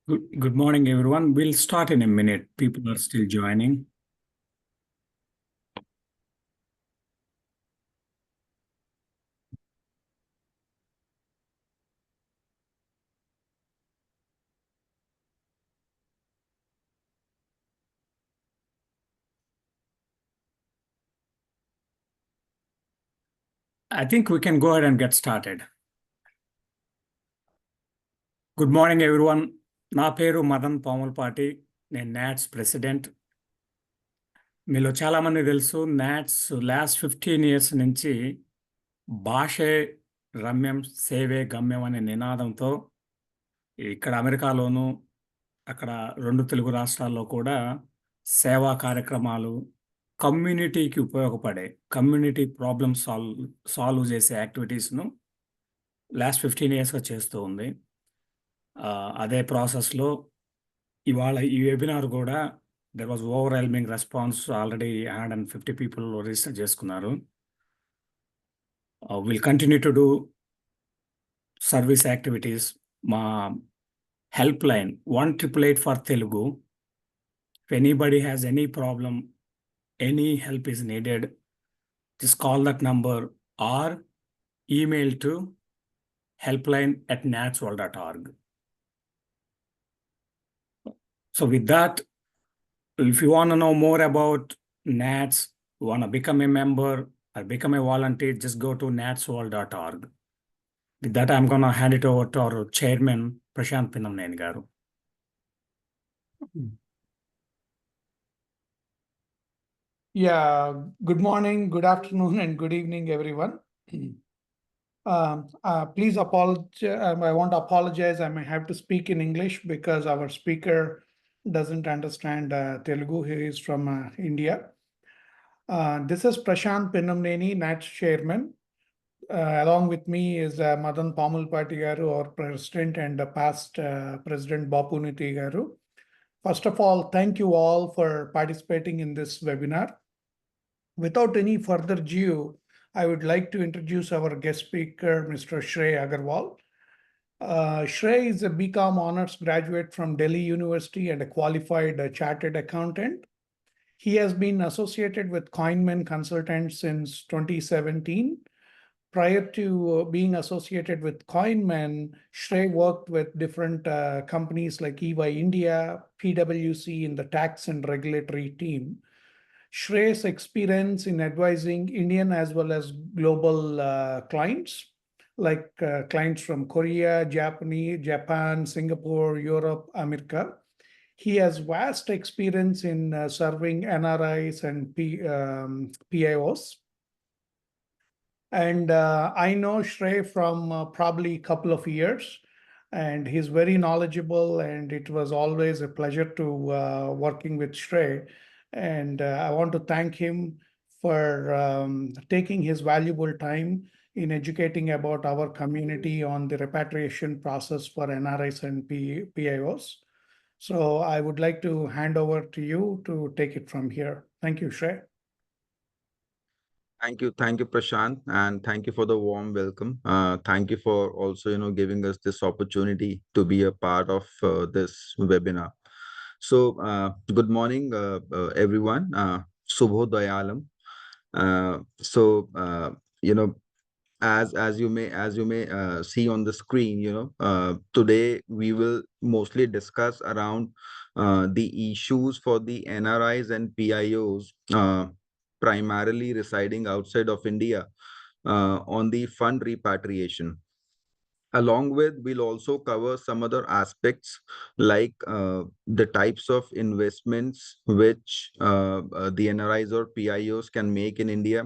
Good morning, everyone. We'll start in a minute. People are still joining. I think we can go ahead and get started. Good morning, everyone. నా పేరు మదన్ పాములపాటి. నేను NATS president. మీలో చాలా మంది తెలుసు NATS last 15 years నుంచి భాషే రమ్యం సేవే గమ్యం అనే నినాదంతో ఇక్కడ అమెరికాలోను అక్కడ 2 తెలుగు రాష్ట్రాల్లో కూడా సేవా కార్యక్రమాలు కమ్యూనిటీకి ఉపయోగపడే కమ్యూనిటీ ప్రాబ్లమ్ సాల్వ్ చేసే యాక్టివిటీస్ను లాస్ట్ 15 yearsగా చేస్తూ ఉంది. అదే ప్రాసెస్లో ఇవాళ ఈ వెబినార్ కూడా there was overwhelming response. Already 150 people register చేసుకున్నారు. Will continue to do service activities. మా help line 1888 for Telugu. If anybody has any problem, any help is needed, just call that number or email to helpline@natsworld.org. So with that, if you want to know more about NATS, you want to become a member or become a volunteer, just go to natsworld.org. With that, I'm going to hand it over to our chairman, Prashant Pinnamneni garu. Yeah, good morning, good afternoon, and good evening, everyone. Please apologize. I want to apologize. I may have to speak in English because our speaker doesn't understand Telugu. He is from India. This is Prashant Pinnamneni, NATS chairman. Along with me is Madan Pamulpati garu, our president, and past president Bapuniti garu. First of all, thank you all for participating in this webinar. Without any further ado, I would like to introduce our guest speaker, Mr. Shrey Agarwal. Shrey is a BCom honors graduate from Delhi University and a qualified chartered accountant. He has been associated with Coinman Consultants since 2017. Prior to being associated with Coinman, Shrey worked with different companies like EY India, PwC in the tax and regulatory team. Shrey's experience in advising Indian as well as global clients, like clients from Korea, Japan, Singapore, Europe, America. He has vast experience in serving NRIs and PIOs. And I know Shrey from probably a couple of years, and he's very knowledgeable, and it was always a pleasure to working with Shrey. And I want to thank him for taking his valuable time in educating about our community on the repatriation process for NRIs and PIOs. So I would like to hand over to you to take it from here. Thank you, Shrey. Thank you, Prashant, and thank you for the warm welcome. Thank you for also, giving us this opportunity to be a part of this webinar. So, good morning, everyone. Subhodayalam. As you may see on the screen, today we will mostly discuss around the issues for the NRIs and PIOs. Primarily residing outside of India on the fund repatriation. Along with, we'll also cover some other aspects like the types of investments which the NRIs or PIOs can make in India,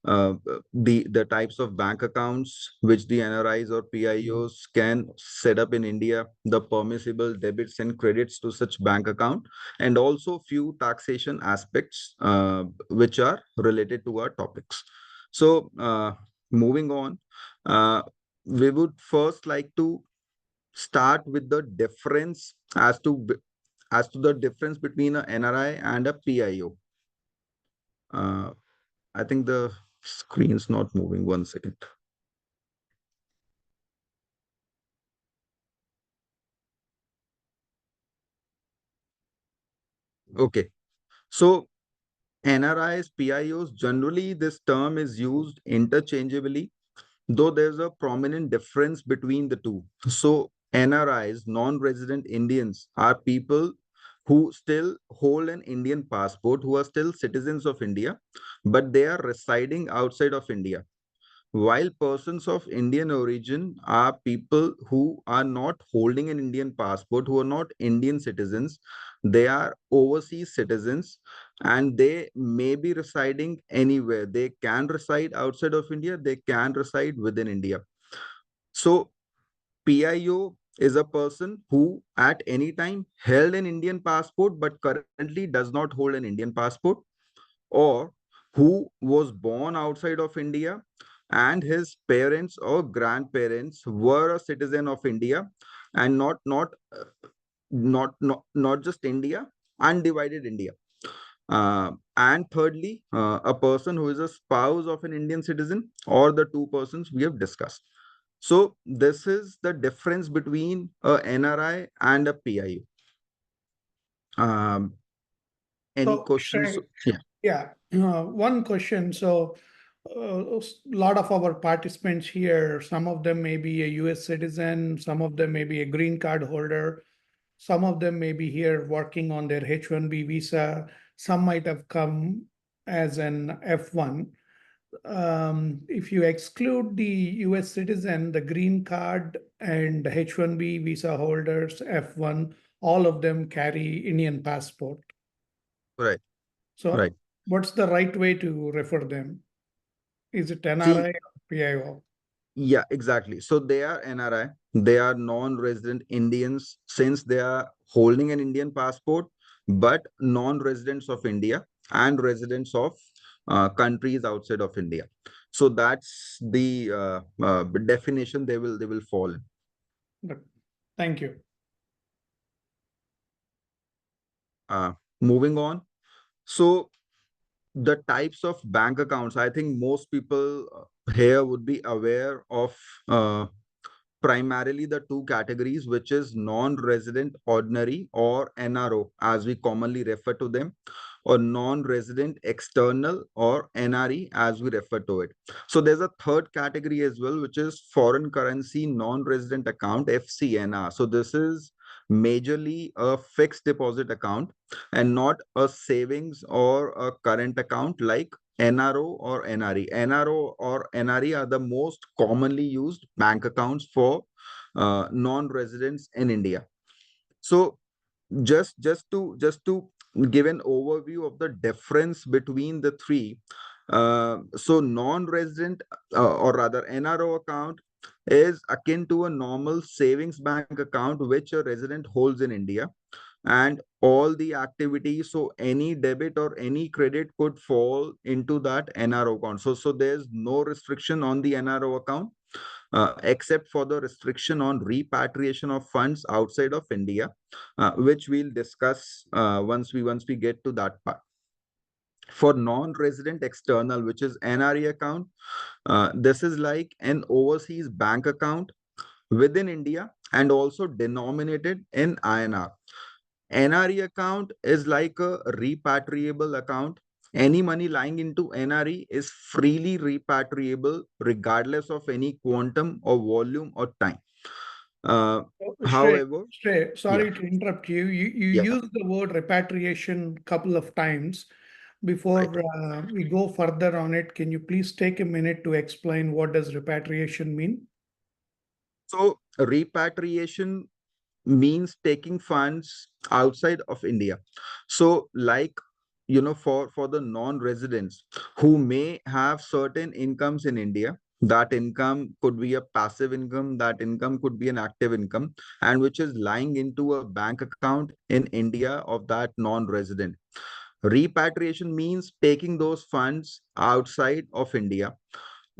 the types of bank accounts which the NRIs or PIOs can set up in India, the permissible debits and credits to such bank account, and also few taxation aspects which are related to our topics. So moving on, we would first like to start with the difference as to the difference between an NRI and a PIO. I think the screen's not moving. 1 second. Okay. So NRIs, PIOs, generally this term is used interchangeably, though there's a prominent difference between the two. So NRIs, non-resident Indians, are people who still hold an Indian passport, who are still citizens of India, but they are residing outside of India. While persons of Indian origin are people who are not holding an Indian passport, who are not Indian citizens, they are overseas citizens and they may be residing anywhere. They can reside outside of India, they can reside within India. So, PIO is a person who at any time held an Indian passport but currently does not hold an Indian passport, or who was born outside of India and his parents or grandparents were a citizen of India, and not just India, undivided India. And thirdly, a person who is a spouse of an Indian citizen, or the two persons we have discussed. So this is the difference between a NRI and a PIO. Any So, questions? Shay, yeah, one question. So, a lot of our participants here, some of them may be a US citizen, some of them may be a green card holder, some of them may be here working on their H-1B visa, some might have come as an F1. If you exclude the US citizen, the green card and H-1B visa holders, F1, all of them carry Indian passport. Right, So right. what's the right way to refer them? Is it See, NRI or PIO? yeah, exactly. So they are NRI, they are non-resident Indians since they are holding an Indian passport, but non-residents of India and residents of countries outside of India. So that's the definition they will fall in. Good. Thank you. Moving on. So the types of bank accounts, I think most people here would be aware of primarily the two categories, which is non-resident ordinary, or NRO, as we commonly refer to them, or non-resident external, or NRE, as we refer to it. So there's a third category as well, which is foreign currency non-resident account, FCNR. So this is majorly a fixed deposit account and not a savings or a current account like NRO or NRE. NRO or NRE are the most commonly used bank accounts for non-residents in India. So just to give an overview of the difference between the three. So non-resident or rather NRO account is akin to a normal savings bank account which a resident holds in India, and all the activities, so any debit or any credit could fall into that NRO account. So there's no restriction on the NRO account except for the restriction on repatriation of funds outside of India, which we'll discuss once we get to that part. For non-resident external, which is NRE account, this is like an overseas bank account within India and also denominated in INR. NRE account is like a repatriable account. Any money lying into NRE is freely repatriable regardless of any quantum or volume or time. Shrey, However, yeah, sorry to interrupt you. You yeah, used the word repatriation a couple of times. Before right. we go further on it, can you please take a minute to explain what does repatriation mean? So repatriation means taking funds outside of India. So like, for the non-residents who may have certain incomes in India, that income could be a passive income, that income could be an active income, and which is lying into a bank account in India of that non-resident. Repatriation means taking those funds outside of India.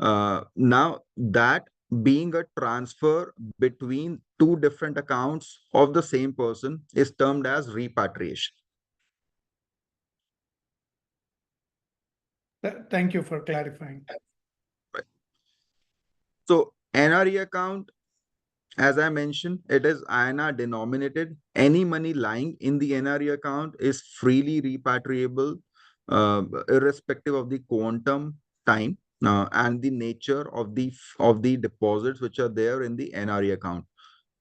Now that being a transfer between two different accounts of the same person is termed as repatriation. Thank you for clarifying. Right. So NRE account as I mentioned, it is INR denominated. Any money lying in the NRE account is freely repatriable, irrespective of the quantum, time, and the nature of the deposits which are there in the NRE account.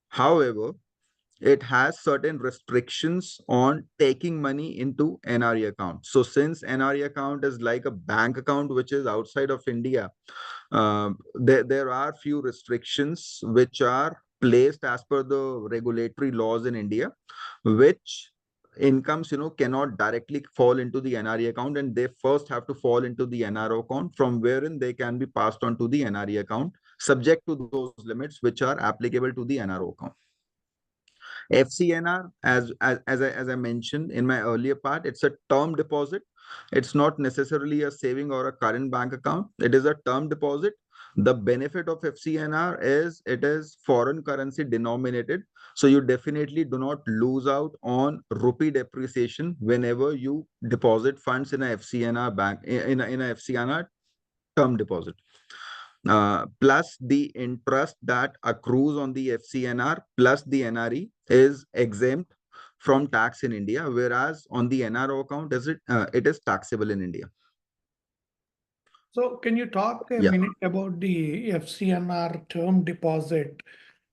However, it has certain restrictions on taking money into NRE account. So since NRE account is like a bank account which is outside of India, there are few restrictions which are placed as per the regulatory laws in India, which incomes cannot directly fall into the NRE account, and they first have to fall into the NRO account, from wherein they can be passed on to the NRE account, subject to those limits which are applicable to the NRO account. FCNR, as I mentioned in my earlier part, it's a term deposit. It's not necessarily a saving or a current bank account. It is a term deposit. The benefit of FCNR is it is foreign currency denominated. So you definitely do not lose out on rupee depreciation whenever you deposit funds in a FCNR bank, in a FCNR term deposit. Plus the interest that accrues on the FCNR plus the NRE is exempt from tax in India, whereas on the NRO account, it is taxable in India. So can you talk a minute about the FCNR term deposit?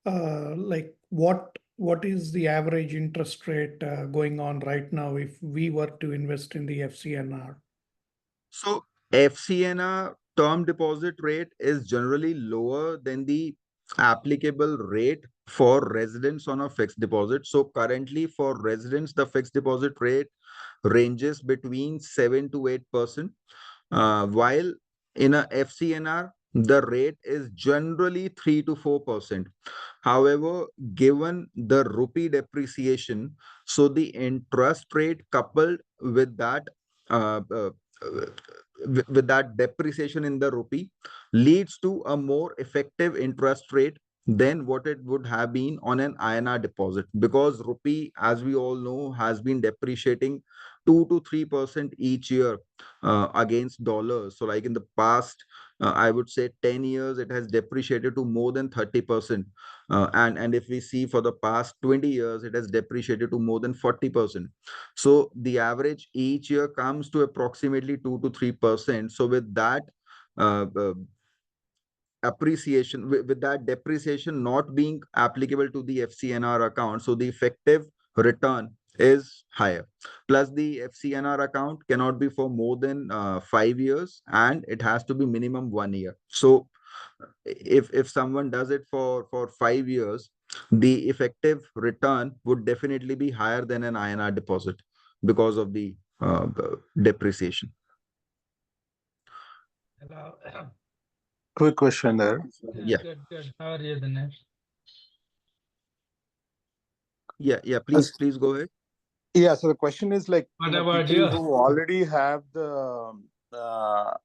Like what is the average interest rate going on right now if we were to invest in the FCNR? So FCNR term deposit rate is generally lower than the applicable rate for residents on a fixed deposit. So currently for residents, the fixed deposit rate ranges between 7 to 8%, while in a FCNR, the rate is generally 3 to 4%. However, given the rupee depreciation, so the interest rate coupled with that uh, uh, with that depreciation in the rupee leads to a more effective interest rate than what it would have been on an INR deposit, because rupee, as we all know, has been depreciating 2 to 3% each year against dollars. So like in the past, I would say 10 years, it has depreciated to more than 30%. And if we see for the past 20 years, it has depreciated to more than 40%. So the average each year comes to approximately 2 to 3%. So with that appreciation, with that depreciation not being applicable to the FCNR account, so the effective return is higher. Plus the FCNR account cannot be for more than 5 years, and it has to be minimum 1 year. So if someone does it for 5 years, the effective return would definitely be higher than an INR deposit because of the depreciation. Hello. Quick question there. Yeah. Good. How are you, Dinesh? Yeah, please go ahead. Yeah, so the question is like, What you know, about people you? who already have the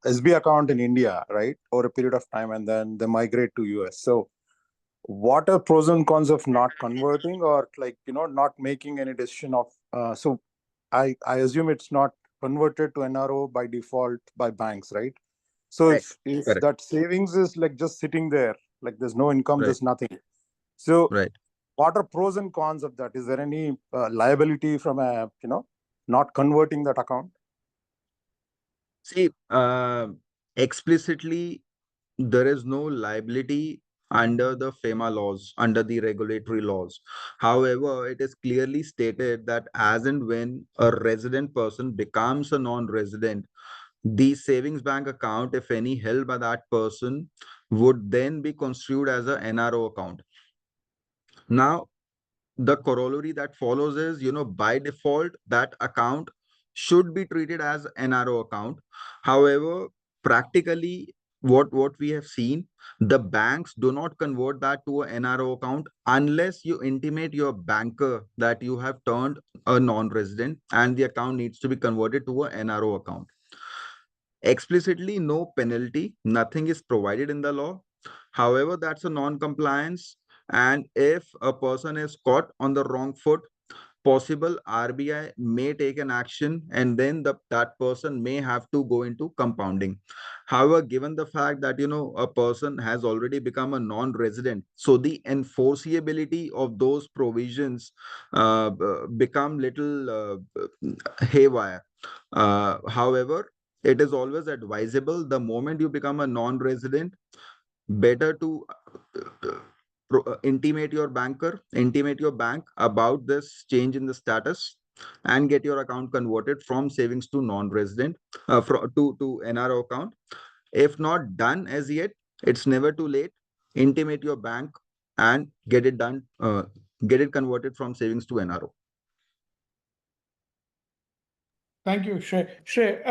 SB account in India, right, over a period of time, and then they migrate to US. So what are pros and cons of not converting, or like, you know, not making any decision of, so I assume it's not converted to NRO by default by banks, right? So Correct. if Correct. that savings is like just sitting there, like there's no income, Right. there's nothing. So Right. what are pros and cons of that? Is there any liability from a, you know, not converting that account? See, explicitly, there is no liability under the FEMA laws, under the regulatory laws. However, it is clearly stated that as and when a resident person becomes a non-resident, the savings bank account, if any, held by that person, would then be construed as a NRO account. Now, the corollary that follows is, by default, that account should be treated as NRO account. However, practically, what we have seen, the banks do not convert that to a NRO account unless you intimate your banker that you have turned a non-resident and the account needs to be converted to a NRO account. Explicitly, no penalty, nothing is provided in the law. However, that's a non-compliance. And if a person is caught on the wrong foot, possible RBI may take an action, and then that person may have to go into compounding. However, given the fact that a person has already become a non-resident, so the enforceability of those provisions become little haywire. However, it is always advisable, the moment you become a non-resident, better to intimate your bank about this change in the status, and get your account converted from savings to non-resident, to NRO account. If not done as yet, it's never too late. Intimate your bank and get it done, get it converted from savings to NRO. Thank you, Shay. Shay,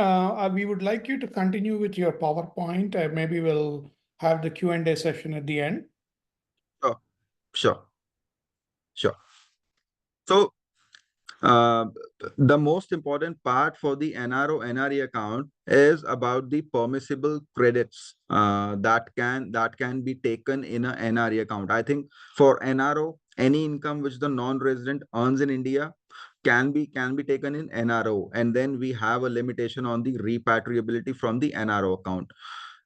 we would like you to continue with your PowerPoint. Maybe we'll have the Q&A session at the end. Sure. So the most important part for the NRO NRE account is about the permissible credits that can be taken in a NRE account. I think for NRO, any income which the non-resident earns in India can be taken in NRO, and then we have a limitation on the repatriability from the NRO account.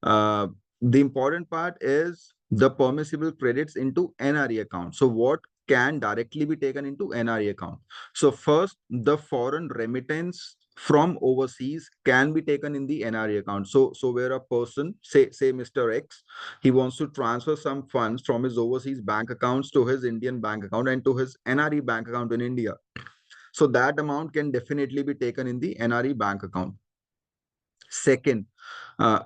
The important part is the permissible credits into NRE account. So what can directly be taken into NRE account? So first, the foreign remittance from overseas can be taken in the NRE account. So where a person, say Mr. X, he wants to transfer some funds from his overseas bank accounts to his Indian bank account and to his NRE bank account in India. So that amount can definitely be taken in the NRE bank account. Second,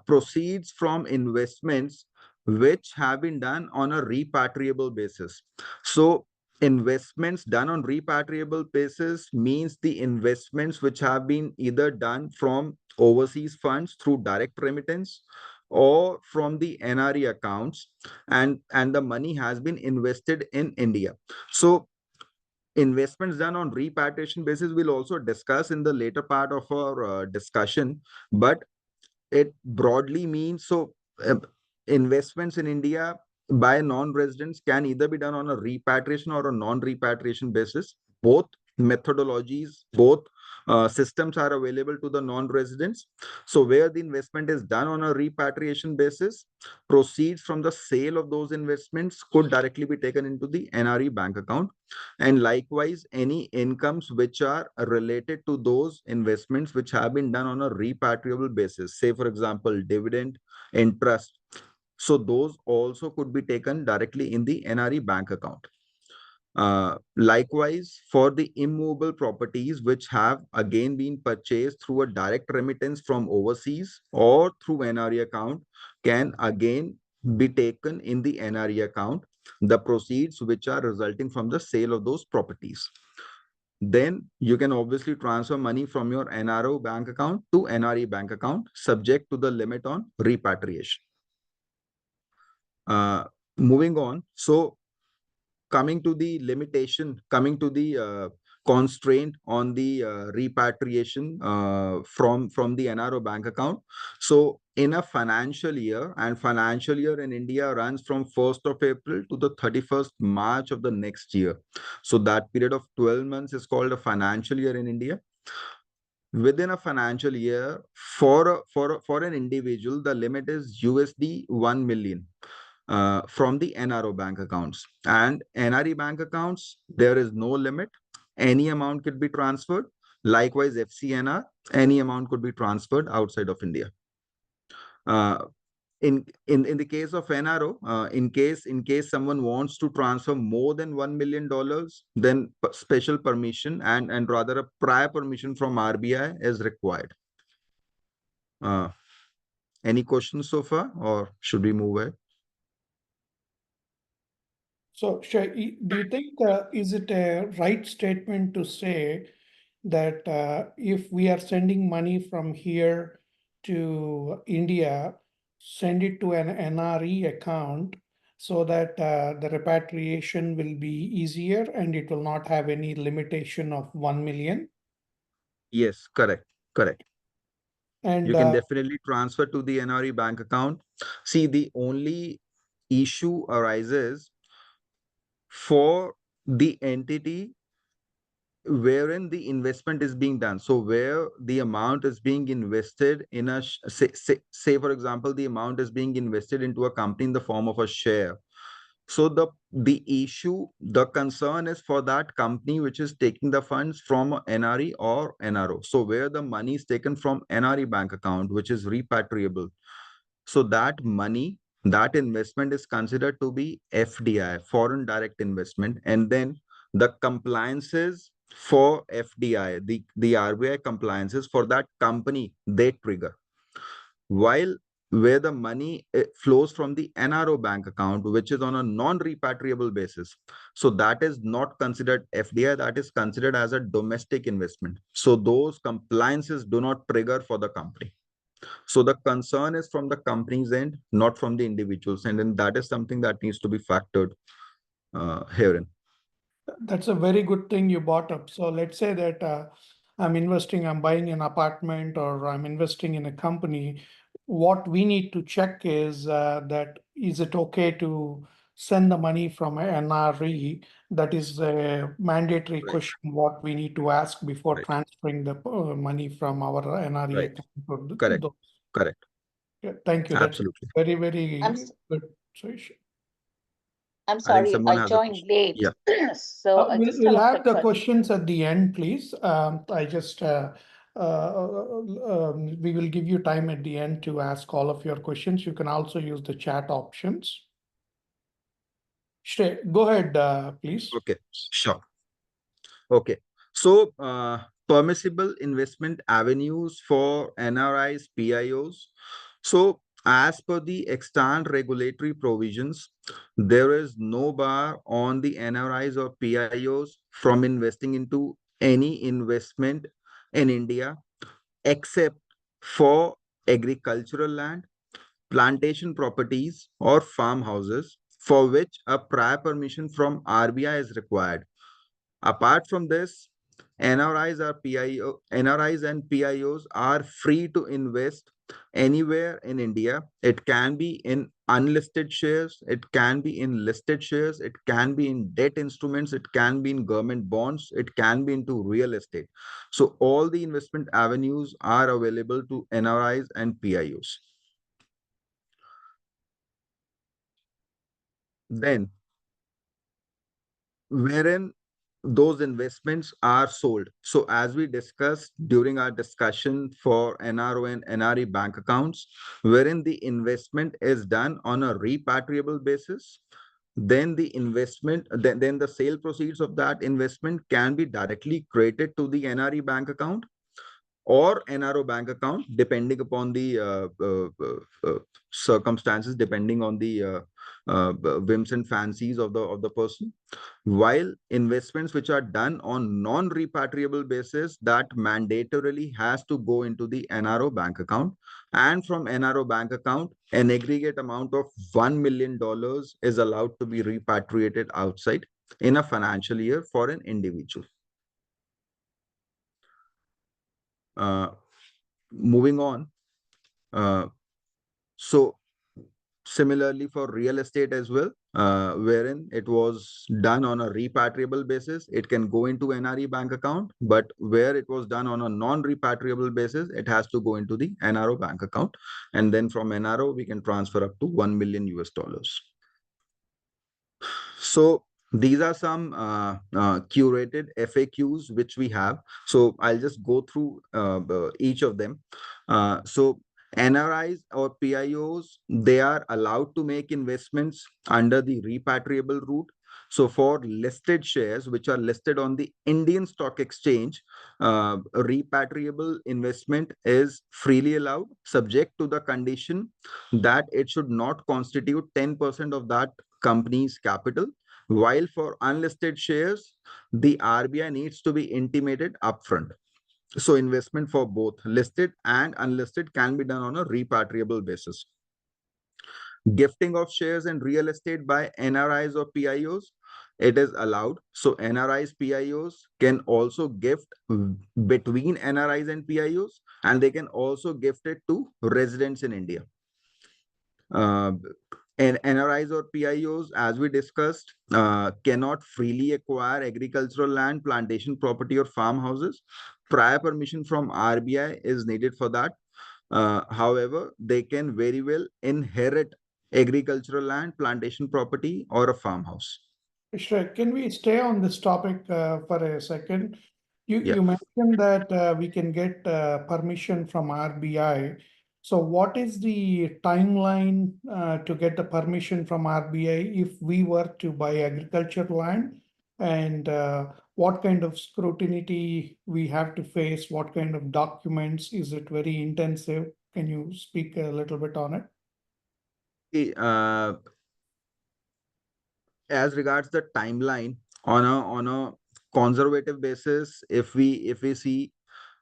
proceeds from investments which have been done on a repatriable basis. So investments done on repatriable basis means the investments which have been either done from overseas funds through direct remittance or from the NRE accounts, and the money has been invested in India. So investments done on repatriation basis we'll also discuss in the later part of our discussion, but it broadly means, so investments in India by non-residents can either be done on a repatriation or a non-repatriation basis. Both methodologies, both systems are available to the non-residents. So where the investment is done on a repatriation basis, proceeds from the sale of those investments could directly be taken into the NRE bank account. And likewise, any incomes which are related to those investments which have been done on a repatriable basis, say for example, dividend, interest, so those also could be taken directly in the NRE bank account. Likewise, for the immovable properties which have again been purchased through a direct remittance from overseas or through NRE account, can again be taken in the NRE account, the proceeds which are resulting from the sale of those properties. Then you can obviously transfer money from your NRO bank account to NRE bank account, subject to the limit on repatriation. Moving on, so coming to the limitation, coming to the constraint on the repatriation from the NRO bank account. So in a financial year, and financial year in India runs from 1st of April to the 31st March of the next year. So that period of 12 months is called a financial year in India. Within a financial year, for an individual, the limit is USD 1 million. From the NRO bank accounts, and NRE bank accounts, there is no limit. Any amount could be transferred. Likewise, FCNR, any amount could be transferred outside of India. In the case of NRO, in case someone wants to transfer more than $1 million, then special permission and rather a prior permission from RBI is required. Any questions so far, or should we move ahead? So, Shay, do you think, is it a right statement to say that if we are sending money from here to India, send it to an NRE account so that the repatriation will be easier and it will not have any limitation of 1 million? Yes, correct. And you can definitely transfer to the NRE bank account. See, the only issue arises for the entity wherein the investment is being done. So where the amount is being invested in a, say for example, the amount is being invested into a company in the form of a share. So the concern is for that company which is taking the funds from a NRE or NRO. So where the money is taken from NRE bank account, which is repatriable. So that money, that investment is considered to be FDI, foreign direct investment. And then the compliances for FDI, the RBI compliances for that company, they trigger. While where the money flows from the NRO bank account, which is on a non-repatriable basis. So that is not considered FDI, that is considered as a domestic investment. So those compliances do not trigger for the company. So the concern is from the company's end, not from the individuals. And then that is something that needs to be factored herein. That's a very good thing you brought up. So let's say that I'm buying an apartment or I'm investing in a company. What we need to check is that is it okay to send the money from an NRE? That is a mandatory Right. question what we need to ask before Right. transferring the money from our NRE Right. account. To Correct. those. Correct. Yeah, thank you. That's Absolutely. very, very I'm s- good solution. I'm I think sorry, someone I has a joined question. late. Yeah. So I We'll, just we'll have a have quick the question. questions at the end, please. I just, we will give you time at the end to ask all of your questions. You can also use the chat options. Go ahead, please. Okay. Sure. Okay. So permissible investment avenues for NRIs, PIOs. So as per the extant regulatory provisions, there is no bar on the NRIs or PIOs from investing into any investment in India, except for agricultural land, plantation properties, or farmhouses, for which a prior permission from RBI is required. Apart from this, NRIs and PIOs are free to invest anywhere in India. It can be in unlisted shares, it can be in listed shares, it can be in debt instruments, it can be in government bonds, it can be into real estate. So all the investment avenues are available to NRIs and PIOs. Then, wherein those investments are sold. So as we discussed during our discussion for NRO and NRE bank accounts, wherein the investment is done on a repatriable basis, then the investment, then the sale proceeds of that investment can be directly credited to the NRE bank account or NRO bank account, depending upon the circumstances, depending on the whims and fancies of the person. While investments which are done on non-repatriable basis, that mandatorily has to go into the NRO bank account, and from NRO bank account, an aggregate amount of $1 million is allowed to be repatriated outside in a financial year for an individual. Moving on. So similarly for real estate as well, wherein it was done on a repatriable basis, it can go into NRE bank account, but where it was done on a non-repatriable basis, it has to go into the NRO bank account. And then from NRO, we can transfer up to $1 million US. So these are some curated FAQs which we have. So I'll just go through each of them. So NRIs or PIOs, they are allowed to make investments under the repatriable route. So for listed shares which are listed on the Indian Stock Exchange, repatriable investment is freely allowed, subject to the condition that it should not constitute 10% of that company's capital. While for unlisted shares, the RBI needs to be intimated upfront. So investment for both listed and unlisted can be done on a repatriable basis. Gifting of shares in real estate by NRIs or PIOs, it is allowed. So NRIs, PIOs can also gift between NRIs and PIOs, and they can also gift it to residents in India. And NRIs or PIOs, as we discussed, cannot freely acquire agricultural land, plantation property, or farmhouses. Prior permission from RBI is needed for that. However, they can very well inherit agricultural land, plantation property, or a farmhouse. Shrek, can we stay on this topic for a second? You Yeah. you mentioned that we can get permission from RBI. So what is the timeline to get the permission from RBI if we were to buy agriculture land? And what kind of scrutiny we have to face? What kind of documents? Is it very intensive? Can you speak a little bit on it? As regards the timeline, on a conservative basis, if we see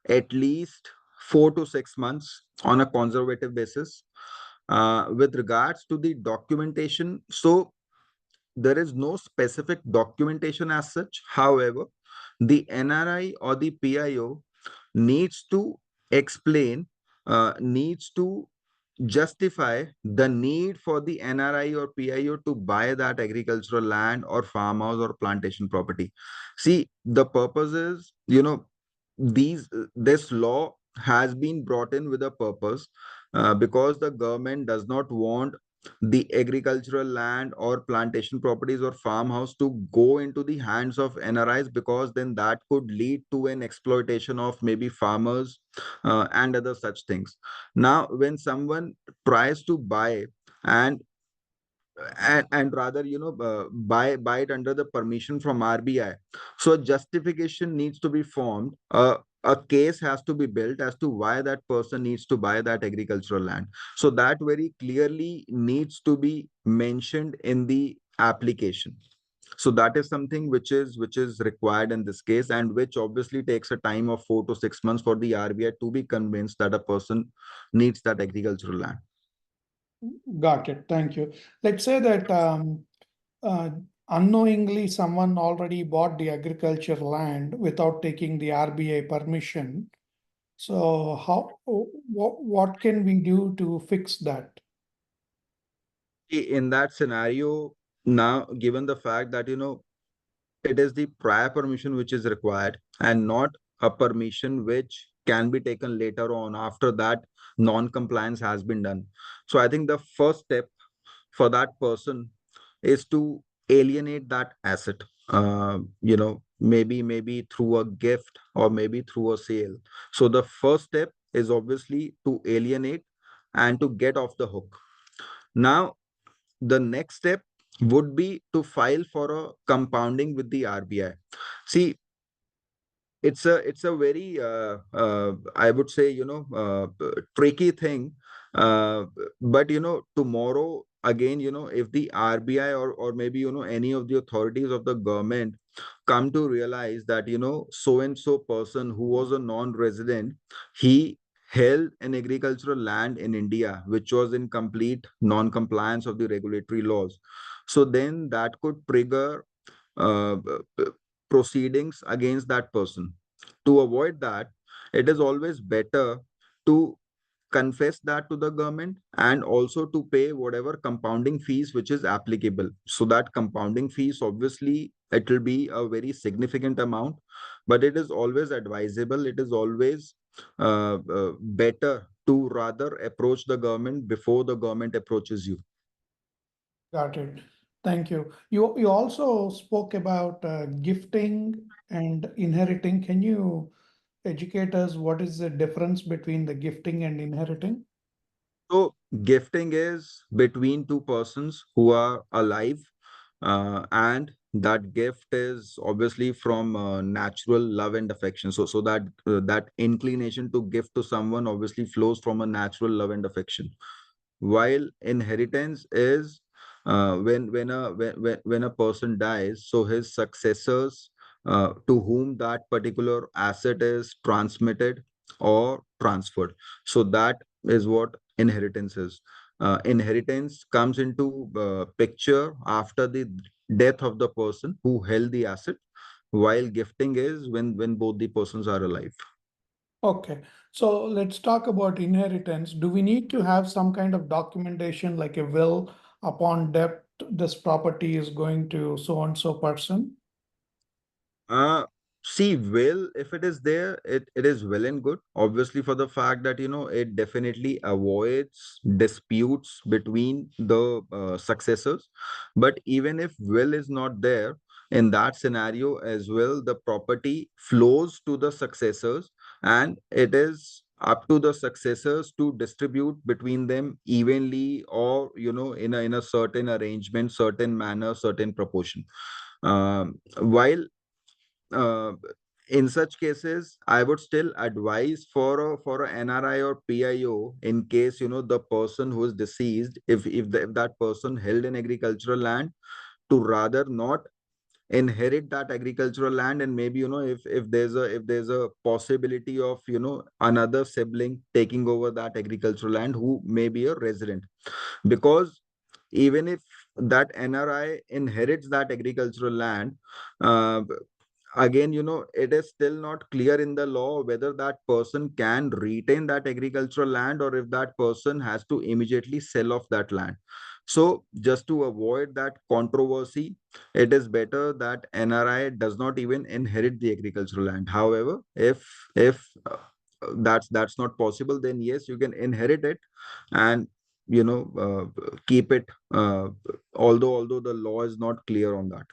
at least 4 to 6 months on a conservative basis. With regards to the documentation, so there is no specific documentation as such. However, the NRI or the PIO needs to explain, needs to justify the need for the NRI or PIO to buy that agricultural land or farmhouse or plantation property. See, the purpose is, this law has been brought in with a purpose, because the government does not want the agricultural land or plantation properties or farmhouse to go into the hands of NRIs, because then that could lead to an exploitation of maybe farmers, and other such things. Now, when someone tries to buy and and rather, buy it under the permission from RBI, so justification needs to be formed. A case has to be built as to why that person needs to buy that agricultural land. So that very clearly needs to be mentioned in the application. So that is something which is required in this case, and which obviously takes a time of 4 to 6 months for the RBI to be convinced that a person needs that agricultural land. Got it. Thank you. Let's say that unknowingly someone already bought the agriculture land without taking the RBI permission. So what can we do to fix that? In that scenario, now, given the fact that, it is the prior permission which is required and not a permission which can be taken later on after that non-compliance has been done. So I think the first step for that person is to alienate that asset, maybe through a gift or maybe through a sale. So the first step is obviously to alienate and to get off the hook. Now, the next step would be to file for a compounding with the RBI. See, it's a very, I would say, tricky thing. But tomorrow again, if the RBI or maybe any of the authorities of the government come to realize that so and so person who was a non-resident, he held an agricultural land in India which was in complete non-compliance of the regulatory laws, so then that could trigger uh, proceedings against that person. To avoid that, it is always better to confess that to the government and also to pay whatever compounding fees which is applicable. So that compounding fees, obviously, it will be a very significant amount, but it is always advisable. It is always better to rather approach the government before the government approaches you. Got it. Thank you. You also spoke about gifting and inheriting. Can you educate us what is the difference between the gifting and inheriting? So gifting is between two persons who are alive, and that gift is obviously from natural love and affection. So that inclination to gift to someone obviously flows from a natural love and affection. While inheritance is when a person dies, so his successors, to whom that particular asset is transmitted or transferred. So that is what inheritance is. Inheritance comes into picture after the death of the person who held the asset, while gifting is when both the persons are alive. Okay, so let's talk about inheritance. Do we need to have some kind of documentation like a will upon death, this property is going to so and so person? See, will, if it is there, it is well and good. Obviously, for the fact that, it definitely avoids disputes between the successors. But even if will is not there, in that scenario as well, the property flows to the successors, and it is up to the successors to distribute between them evenly, or, in a certain arrangement, certain manner, certain proportion. While in such cases, I would still advise for a NRI or PIO, in case, the person who is deceased, if that person held an agricultural land, to rather not inherit that agricultural land, and maybe, if there's a possibility of, another sibling taking over that agricultural land who may be a resident. Because even if that NRI inherits that agricultural land, uh, again, it is still not clear in the law whether that person can retain that agricultural land, or if that person has to immediately sell off that land. So just to avoid that controversy, it is better that NRI does not even inherit the agricultural land. However, if that's not possible, then yes, you can inherit it, and keep it, although the law is not clear on that.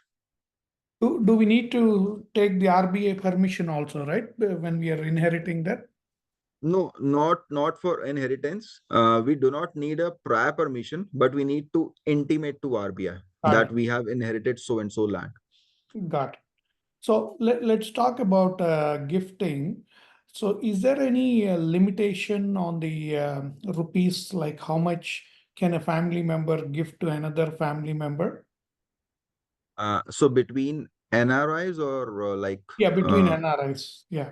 Do we need to take the RBA permission also, right? When we are inheriting that? No, not for inheritance. We do not need a prior permission, but we need to intimate to RBI that we have inherited so and so land. Got it. So let's talk about gifting. So is there any limitation on the rupees, like how much can a family member give to another family member? So between NRIs, or Yeah, between NRIs. Yeah.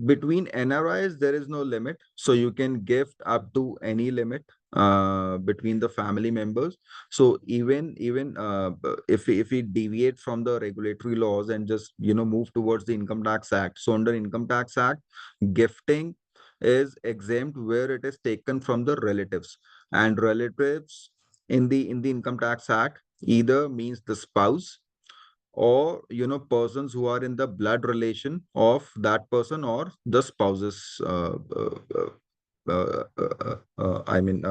between NRIs, there is no limit. So you can gift up to any limit between the family members. So even if we deviate from the regulatory laws and just move towards the Income Tax Act. So under Income Tax Act, gifting is exempt where it is taken from the relatives, and relatives in the Income Tax Act either means the spouse, or persons who are in the blood relation of that person, or the spouses, I mean,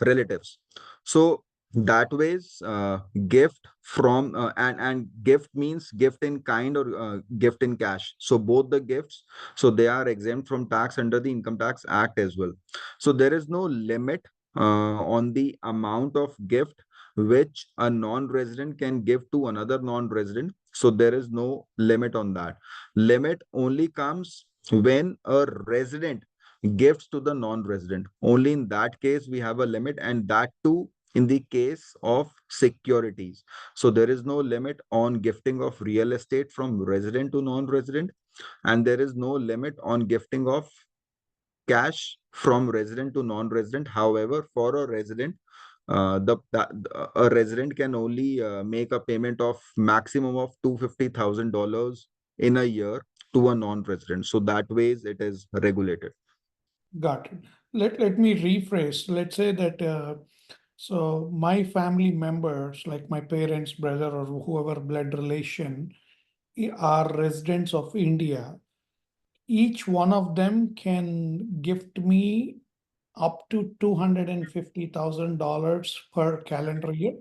relatives. So that ways, gift from and gift means gift in kind, or gift in cash. So both the gifts, so they are exempt from tax under the Income Tax Act as well. So there is no limit on the amount of gift which a non-resident can give to another non-resident. So there is no limit on that. Limit only comes when a resident gifts to the non-resident. Only in that case we have a limit, and that too in the case of securities. So there is no limit on gifting of real estate from resident to non-resident, and there is no limit on gifting of cash from resident to non-resident. However, for a resident, a resident can only make a payment of maximum of $250,000 in a year to a non-resident. So that ways it is regulated. Got it. Let me rephrase. Let's say that so my family members, like my parents, brother, or whoever blood relation, are residents of India. Each one of them can gift me up to $250,000 per calendar year,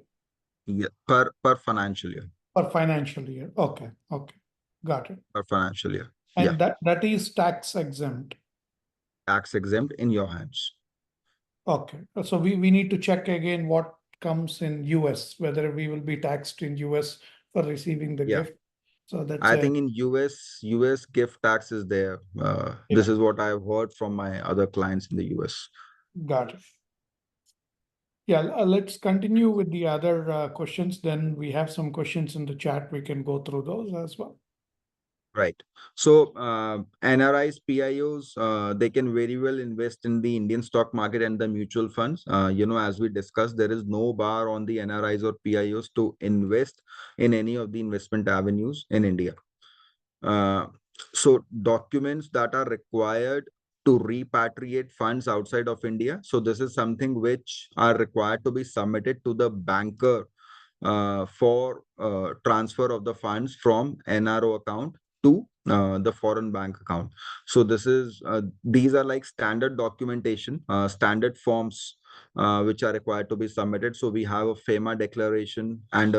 Yeah, per financial year. per financial year. Okay, got it. Per financial year. And Yeah, that is tax exempt. tax exempt in your hands. Okay, so we need to check again what comes in US, whether we will be taxed in US for receiving the Yeah. gift. So that's I think in US gift tax is there. This is what I've heard from my other clients in the US. got it. Yeah, let's continue with the other questions. Then we have some questions in the chat. We can go through those as well. Right. So NRIs, PIOs, they can very well invest in the Indian stock market and the mutual funds. As we discussed, there is no bar on the NRIs or PIOs to invest in any of the investment avenues in India. So documents that are required to repatriate funds outside of India. So this is something which are required to be submitted to the banker for transfer of the funds from NRO account to the foreign bank account. So these are like standard documentation, standard forms which are required to be submitted. So we have a FEMA declaration and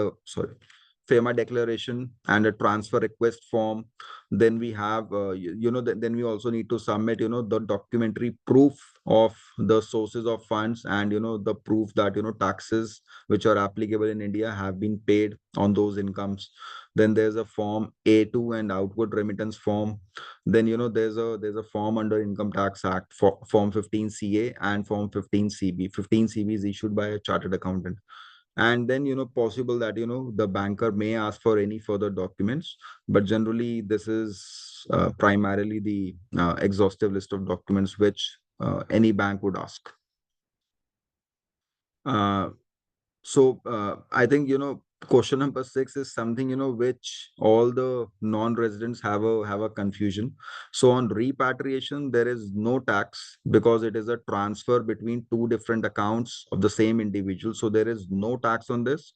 FEMA declaration and a transfer request form. Then we have, then we also need to submit, the documentary proof of the sources of funds and, the proof that, taxes which are applicable in India have been paid on those incomes. Then there's a form A2 and outward remittance form. Then, there's a form under Income Tax Act for Form 15CA and Form 15CB. 15CB is issued by a chartered accountant. And then, possible that, the banker may ask for any further documents, but generally this is primarily the exhaustive list of documents which any bank would ask. I think, question number 6 is something, which all the non-residents have a confusion. So on repatriation, there is no tax because it is a transfer between two different accounts of the same individual. So there is no tax on this,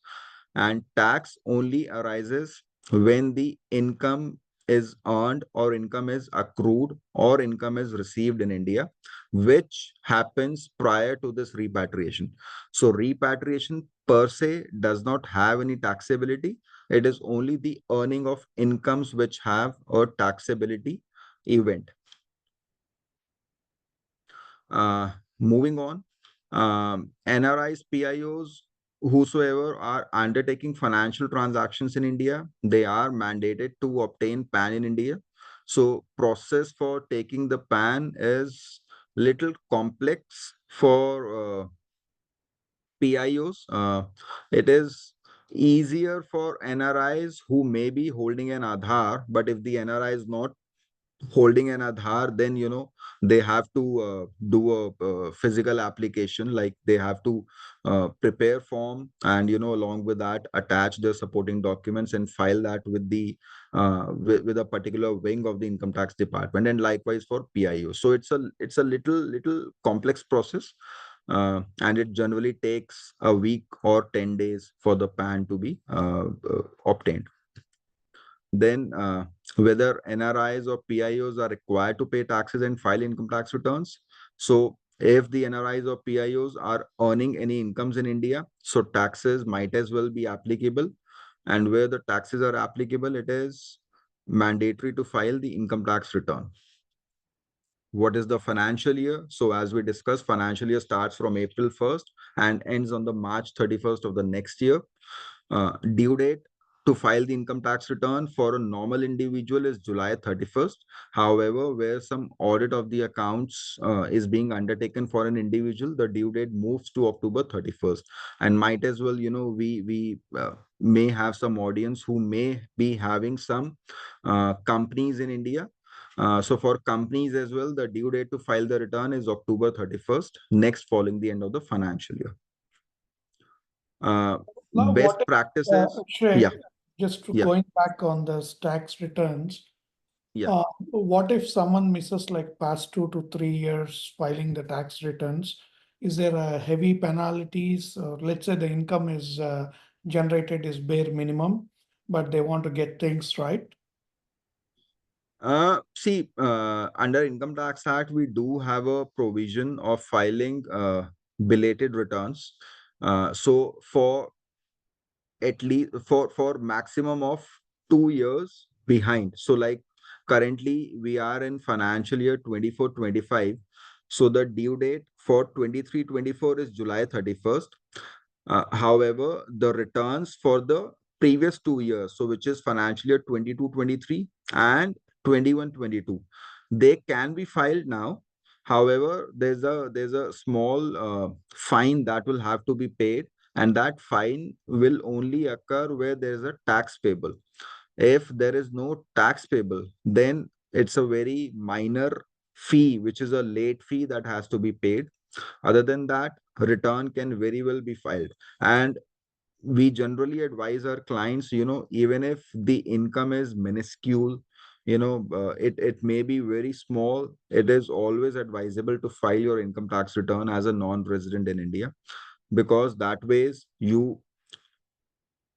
and tax only arises when the income is earned or income is accrued or income is received in India, which happens prior to this repatriation. So repatriation per se does not have any taxability. It is only the earning of incomes which have a taxability event. Moving on, NRIs, PIOs, whosoever are undertaking financial transactions in India, they are mandated to obtain PAN in India. So process for taking the PAN is little complex for PIOs. It is easier for NRIs who may be holding an Aadhaar, but if the NRI is not holding an Aadhaar, then they have to do a physical application, like they have to prepare form and along with that attach the supporting documents and file that with the with a particular wing of the income tax department, and likewise for PIO. So it's a little complex process, and it generally takes a week or 10 days for the PAN to be obtained. Then whether NRIs or PIOs are required to pay taxes and file income tax returns. So if the NRIs or PIOs are earning any incomes in India, so taxes might as well be applicable. And where the taxes are applicable, it is mandatory to file the income tax return. What is the financial year? So as we discussed, financial year starts from April 1st and ends on the March 31st of the next year. Due date to file the income tax return for a normal individual is July 31st. However, where some audit of the accounts is being undertaken for an individual, the due date moves to October 31st. And might as well, we may have some audience who may be having some companies in India. So for companies as well, the due date to file the return is October 31st, next following the end of the financial year. Now, Best what if, practices. Shrek, just Yeah. going back on this tax returns, Yeah. what if someone misses like past 2 to 3 years filing the tax returns? Is there a heavy penalties? Or let's say the income is generated is bare minimum, but they want to get things right. Under Income Tax Act, we do have a provision of filing belated returns. So for at least for maximum of 2 years behind. So like currently we are in financial year 24-25. So the due date for 23-24 is July 31st. However, the returns for the previous 2 years, so which is financial year 22-23 and 21-22, they can be filed now. However, there's a small fine that will have to be paid, and that fine will only occur where there is a tax payable. If there is no tax payable, then it's a very minor fee, which is a late fee that has to be paid. Other than that, return can very well be filed. And we generally advise our clients, even if the income is minuscule, it may be very small. It is always advisable to file your income tax return as a non-resident in India, because that ways you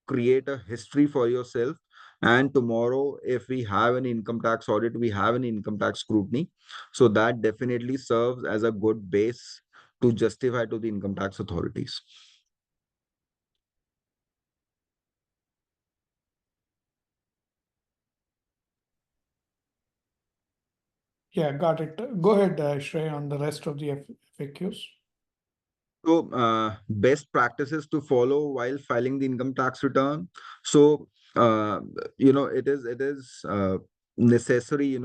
create a history for yourself. And tomorrow, if we have an income tax audit, we have an income tax scrutiny, so that definitely serves as a good base to justify to the income tax authorities. Yeah, got it. Go ahead, Shrey, on the rest of the FAQs. So, best practices to follow while filing the income tax return. So, it is necessary,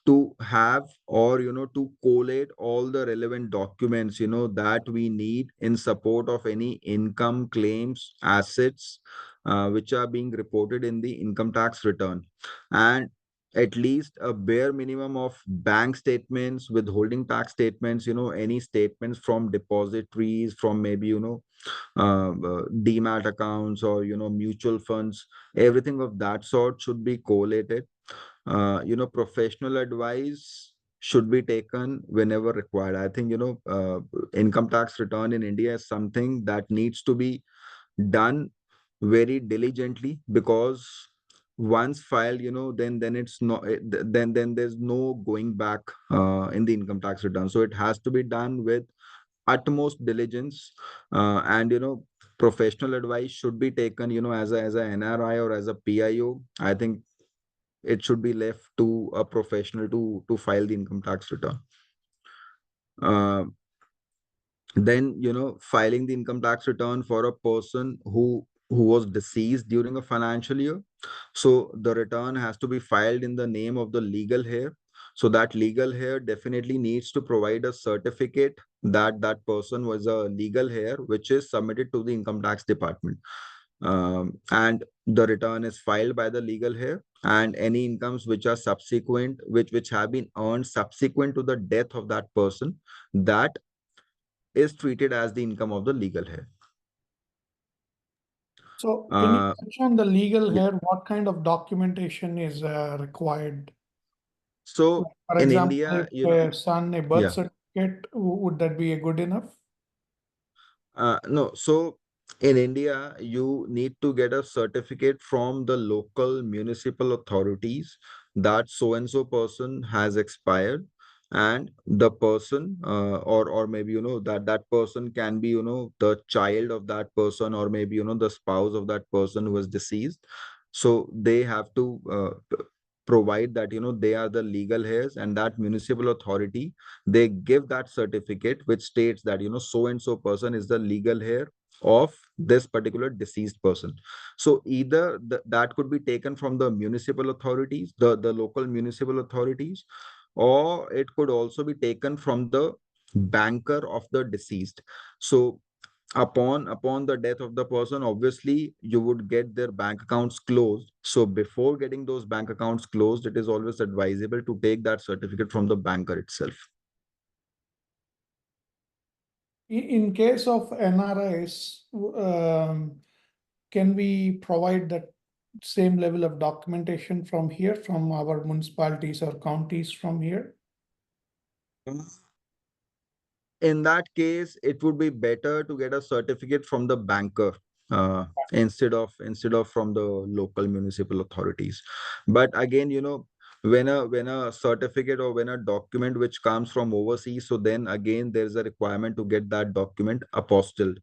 to have, or to collate all the relevant documents, that we need in support of any income claims, assets, which are being reported in the income tax return. And at least a bare minimum of bank statements, withholding tax statements, any statements from depositories, from maybe, demat accounts, or, mutual funds, everything of that sort should be collated. Professional advice should be taken whenever required. I think, income tax return in India is something that needs to be done very diligently, because once filed, then it's not, then there's no going back in the income tax return. So it has to be done with utmost diligence, and professional advice should be taken, as a NRI or as a PIO. I think it should be left to a professional to file the income tax return. Then, filing the income tax return for a person who was deceased during a financial year. So the return has to be filed in the name of the legal heir. So that legal heir definitely needs to provide a certificate that that person was a legal heir, which is submitted to the income tax department. And the return is filed by the legal heir, and any incomes which are subsequent, which have been earned subsequent to the death of that person, that is treated as the income of the legal heir. So can you Uh, touch on the legal yeah. hair? What kind of documentation is required? So For in example, India, if a son, a birth yeah. certificate, would that be a good enough? No, so in India, you need to get a certificate from the local municipal authorities that so and so person has expired, and the person, or maybe, that person can be, the child of that person, or maybe, the spouse of that person who was deceased. So they have to provide that, they are the legal heirs, and that municipal authority, they give that certificate which states that, so and so person is the legal heir of this particular deceased person. So either that could be taken from the municipal authorities, the local municipal authorities, or it could also be taken from the banker of the deceased. So upon the death of the person, obviously you would get their bank accounts closed. So before getting those bank accounts closed, it is always advisable to take that certificate from the banker itself. In case of NRIs, can we provide that same level of documentation from here, from our municipalities or counties from here? In that case, it would be better to get a certificate from the banker, instead of from the local municipal authorities. But again, when a certificate, or when a document which comes from overseas, so then again there's a requirement to get that document apostilled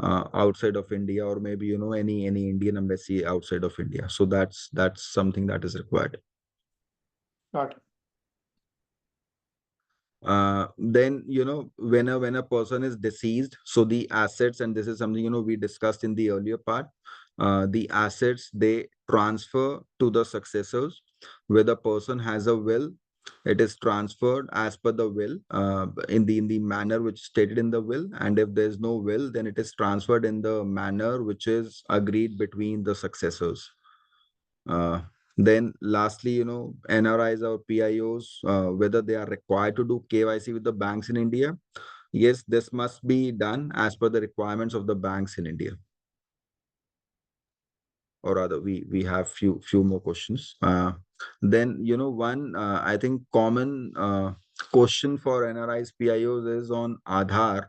outside of India, or maybe, any Indian embassy outside of India. So that's something that is required. Got it. Then, when a person is deceased, so the assets, and this is something, we discussed in the earlier part, the assets, they transfer to the successors. Where the person has a will, it is transferred as per the will, in the manner which stated in the will. And if there's no will, then it is transferred in the manner which is agreed between the successors. Then lastly, NRIs or PIOs, whether they are required to do KYC with the banks in India. Yes, this must be done as per the requirements of the banks in India. Or rather, we have few more questions. Then, one, I think common question for NRIs PIOs is on Aadhaar.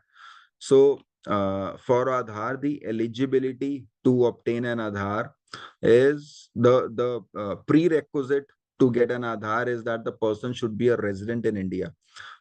So, for Aadhaar, the eligibility to obtain an Aadhaar is the prerequisite to get an Aadhaar is that the person should be a resident in India.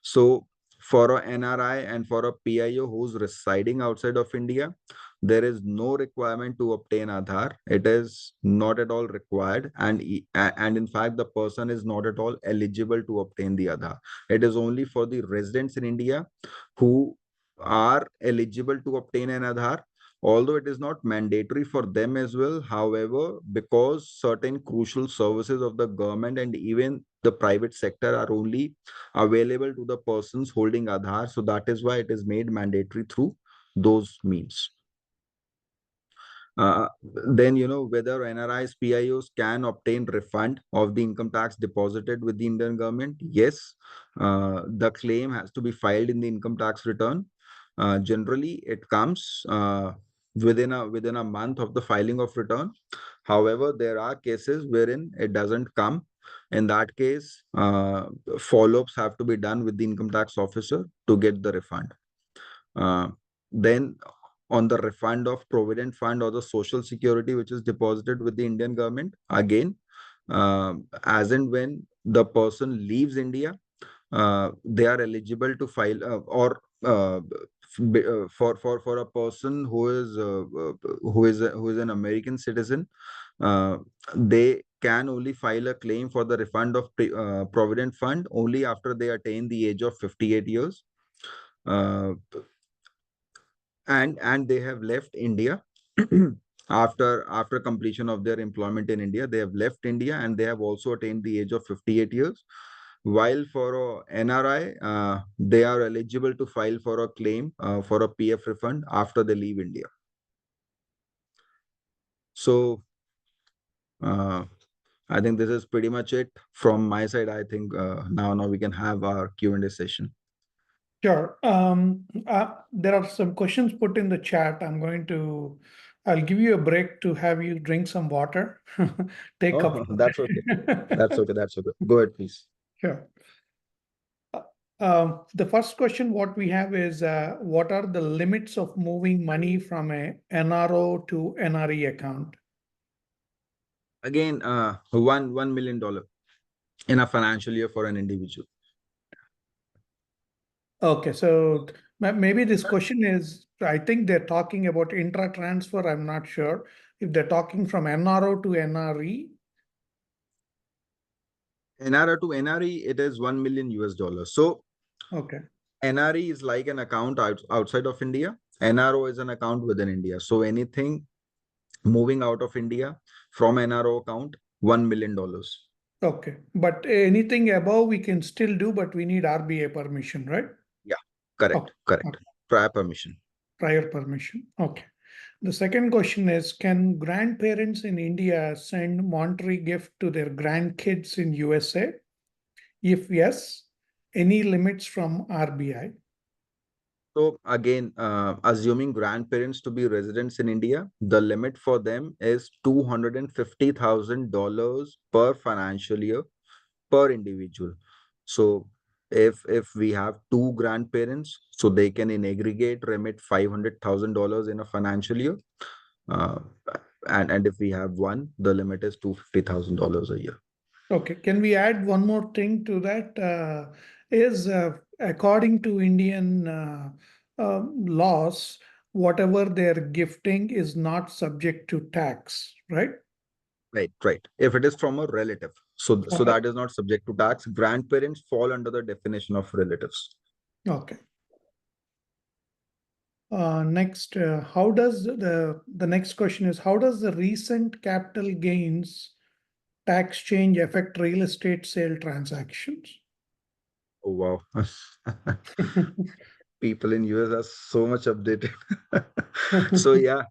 So, for a NRI and for a PIO who's residing outside of India, there is no requirement to obtain Aadhaar. It is not at all required, and in fact, the person is not at all eligible to obtain the Aadhaar. It is only for the residents in India who are eligible to obtain an Aadhaar, although it is not mandatory for them as well. However, because certain crucial services of the government and even the private sector are only available to the persons holding Aadhaar, so that is why it is made mandatory through those means. Then, whether NRIs, PIOs can obtain refund of the income tax deposited with the Indian government. Yes, the claim has to be filed in the income tax return. Generally, it comes within a month of the filing of return. However, there are cases wherein it doesn't come. In that case, follow-ups have to be done with the income tax officer to get the refund. Then on the refund of provident fund or the social security which is deposited with the Indian government, again, as and when the person leaves India, they are eligible to file for a person who is an American citizen. They can only file a claim for the refund of provident fund only after they attain the age of 58 years. And they have left India after completion of their employment in India. They have left India and they have also attained the age of 58 years. While for NRI, they are eligible to file for a claim for a PF refund after they leave India. So I think this is pretty much it from my side. I think now we can have our Q&A session. Sure. There are some questions put in the chat. I'll give you a break to have you drink some water. Take up. That's okay. That's okay. That's okay. Go ahead, please. Sure. The first question what we have is, what are the limits of moving money from a NRO to NRE account? Again, $1 million in a financial year for an individual. Okay, so maybe this question is, I think they're talking about intra-transfer. I'm not sure if they're talking from NRO to NRE. NRO to NRE, it is $1 million US. So okay, NRE is like an account outside of India. NRO is an account within India. So anything moving out of India from NRO account, $1 million. Okay, but anything above we can still do, but we need RBI permission, right? Yeah, correct, okay. correct. Okay. Prior permission. Prior permission. Okay. The second question is, can grandparents in India send monetary gift to their grandkids in USA? If yes, any limits from RBI? So again, assuming grandparents to be residents in India, the limit for them is $250,000 per financial year per individual. So if we have two grandparents, so they can in aggregate remit $500,000 in a financial year. And if we have one, the limit is $250,000 a year. Okay, can we add one more thing to that? According to Indian laws, whatever they're gifting is not subject to tax, right? Right. If it is from a relative, so that is not subject to tax. Grandparents fall under the definition of relatives. Okay. Next, how does the next question is, how does the recent capital gains tax change affect real estate sale transactions? Oh, wow. People in US are so much updated. So yeah,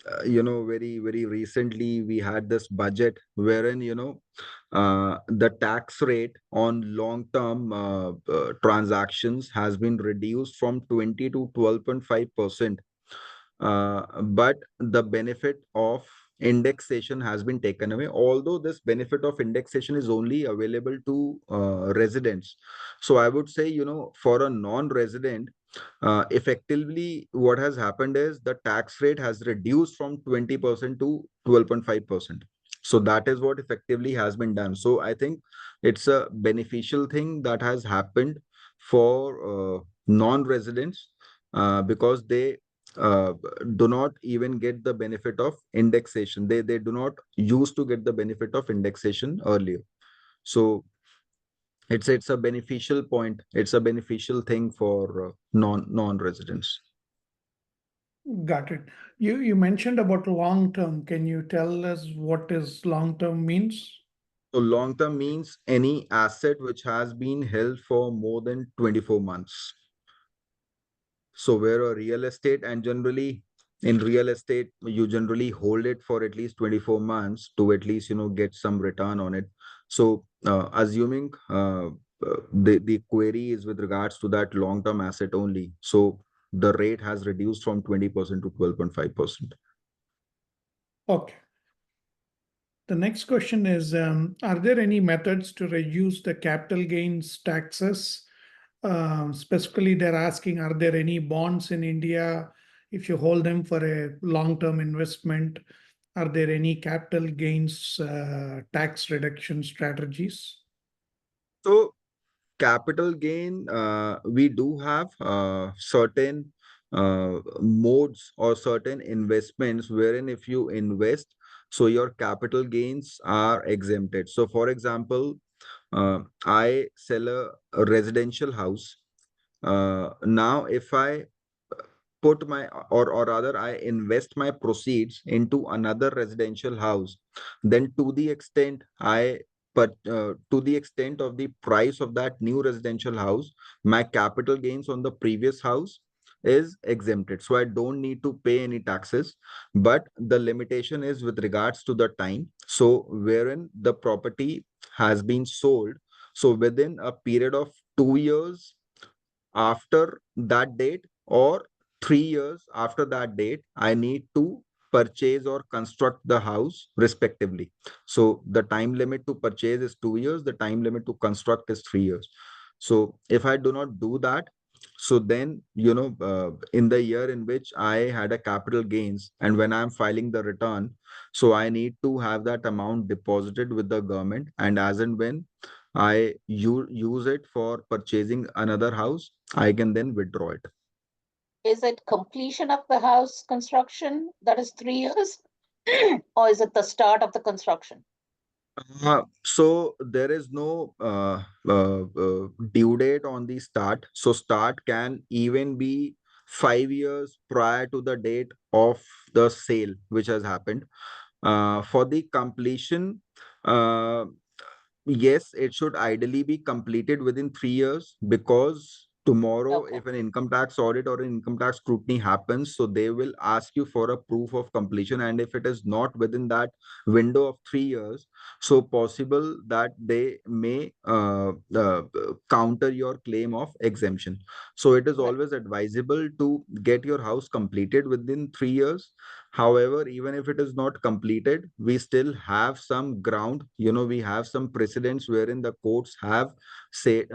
very, very recently we had this budget wherein, the tax rate on long-term transactions has been reduced from 20 to 12.5%. But the benefit of indexation has been taken away, although this benefit of indexation is only available to residents. So I would say, for a non-resident, effectively what has happened is the tax rate has reduced from 20% to 12.5%. So that is what effectively has been done. So I think it's a beneficial thing that has happened for non-residents, because they do not even get the benefit of indexation. They do not used to get the benefit of indexation earlier. So it's a beneficial point. It's a beneficial thing for non-residents. Got it. You mentioned about long term. Can you tell us what is long term means? So long term means any asset which has been held for more than 24 months. So where a real estate, and generally in real estate, you generally hold it for at least 24 months to at least, get some return on it. So assuming the query is with regards to that long-term asset only. So the rate has reduced from 20% to 12.5%. Okay. The next question is, are there any methods to reduce the capital gains taxes? Specifically, they're asking, are there any bonds in India? If you hold them for a long-term investment, are there any capital gains tax reduction strategies? So capital gain, we do have certain modes or certain investments wherein if you invest, so your capital gains are exempted. So for example, I sell a residential house. Now if I put my, or rather I invest my proceeds into another residential house, then to the extent to the extent of the price of that new residential house, my capital gains on the previous house is exempted. So I don't need to pay any taxes, but the limitation is with regards to the time. So wherein the property has been sold, so within a period of 2 years after that date, or 3 years after that date, I need to purchase or construct the house respectively. So the time limit to purchase is 2 years, the time limit to construct is 3 years. So if I do not do that, so then, in the year in which I had a capital gains, and when I'm filing the return, so I need to have that amount deposited with the government, and as and when I use it for purchasing another house, I can then withdraw it. Is it completion of the house construction, that is 3 years? Or is it the start of the construction? So there is no due date on the start. So start can even be 5 years prior to the date of the sale which has happened. For the completion, yes, it should ideally be completed within 3 years, because tomorrow, Okay. if an income tax audit or an income tax scrutiny happens, so they will ask you for a proof of completion. And if it is not within that window of 3 years, so possible that they may counter your claim of exemption. So it is Right. always advisable to get your house completed within 3 years. However, even if it is not completed, we still have some ground, we have some precedents wherein the courts have say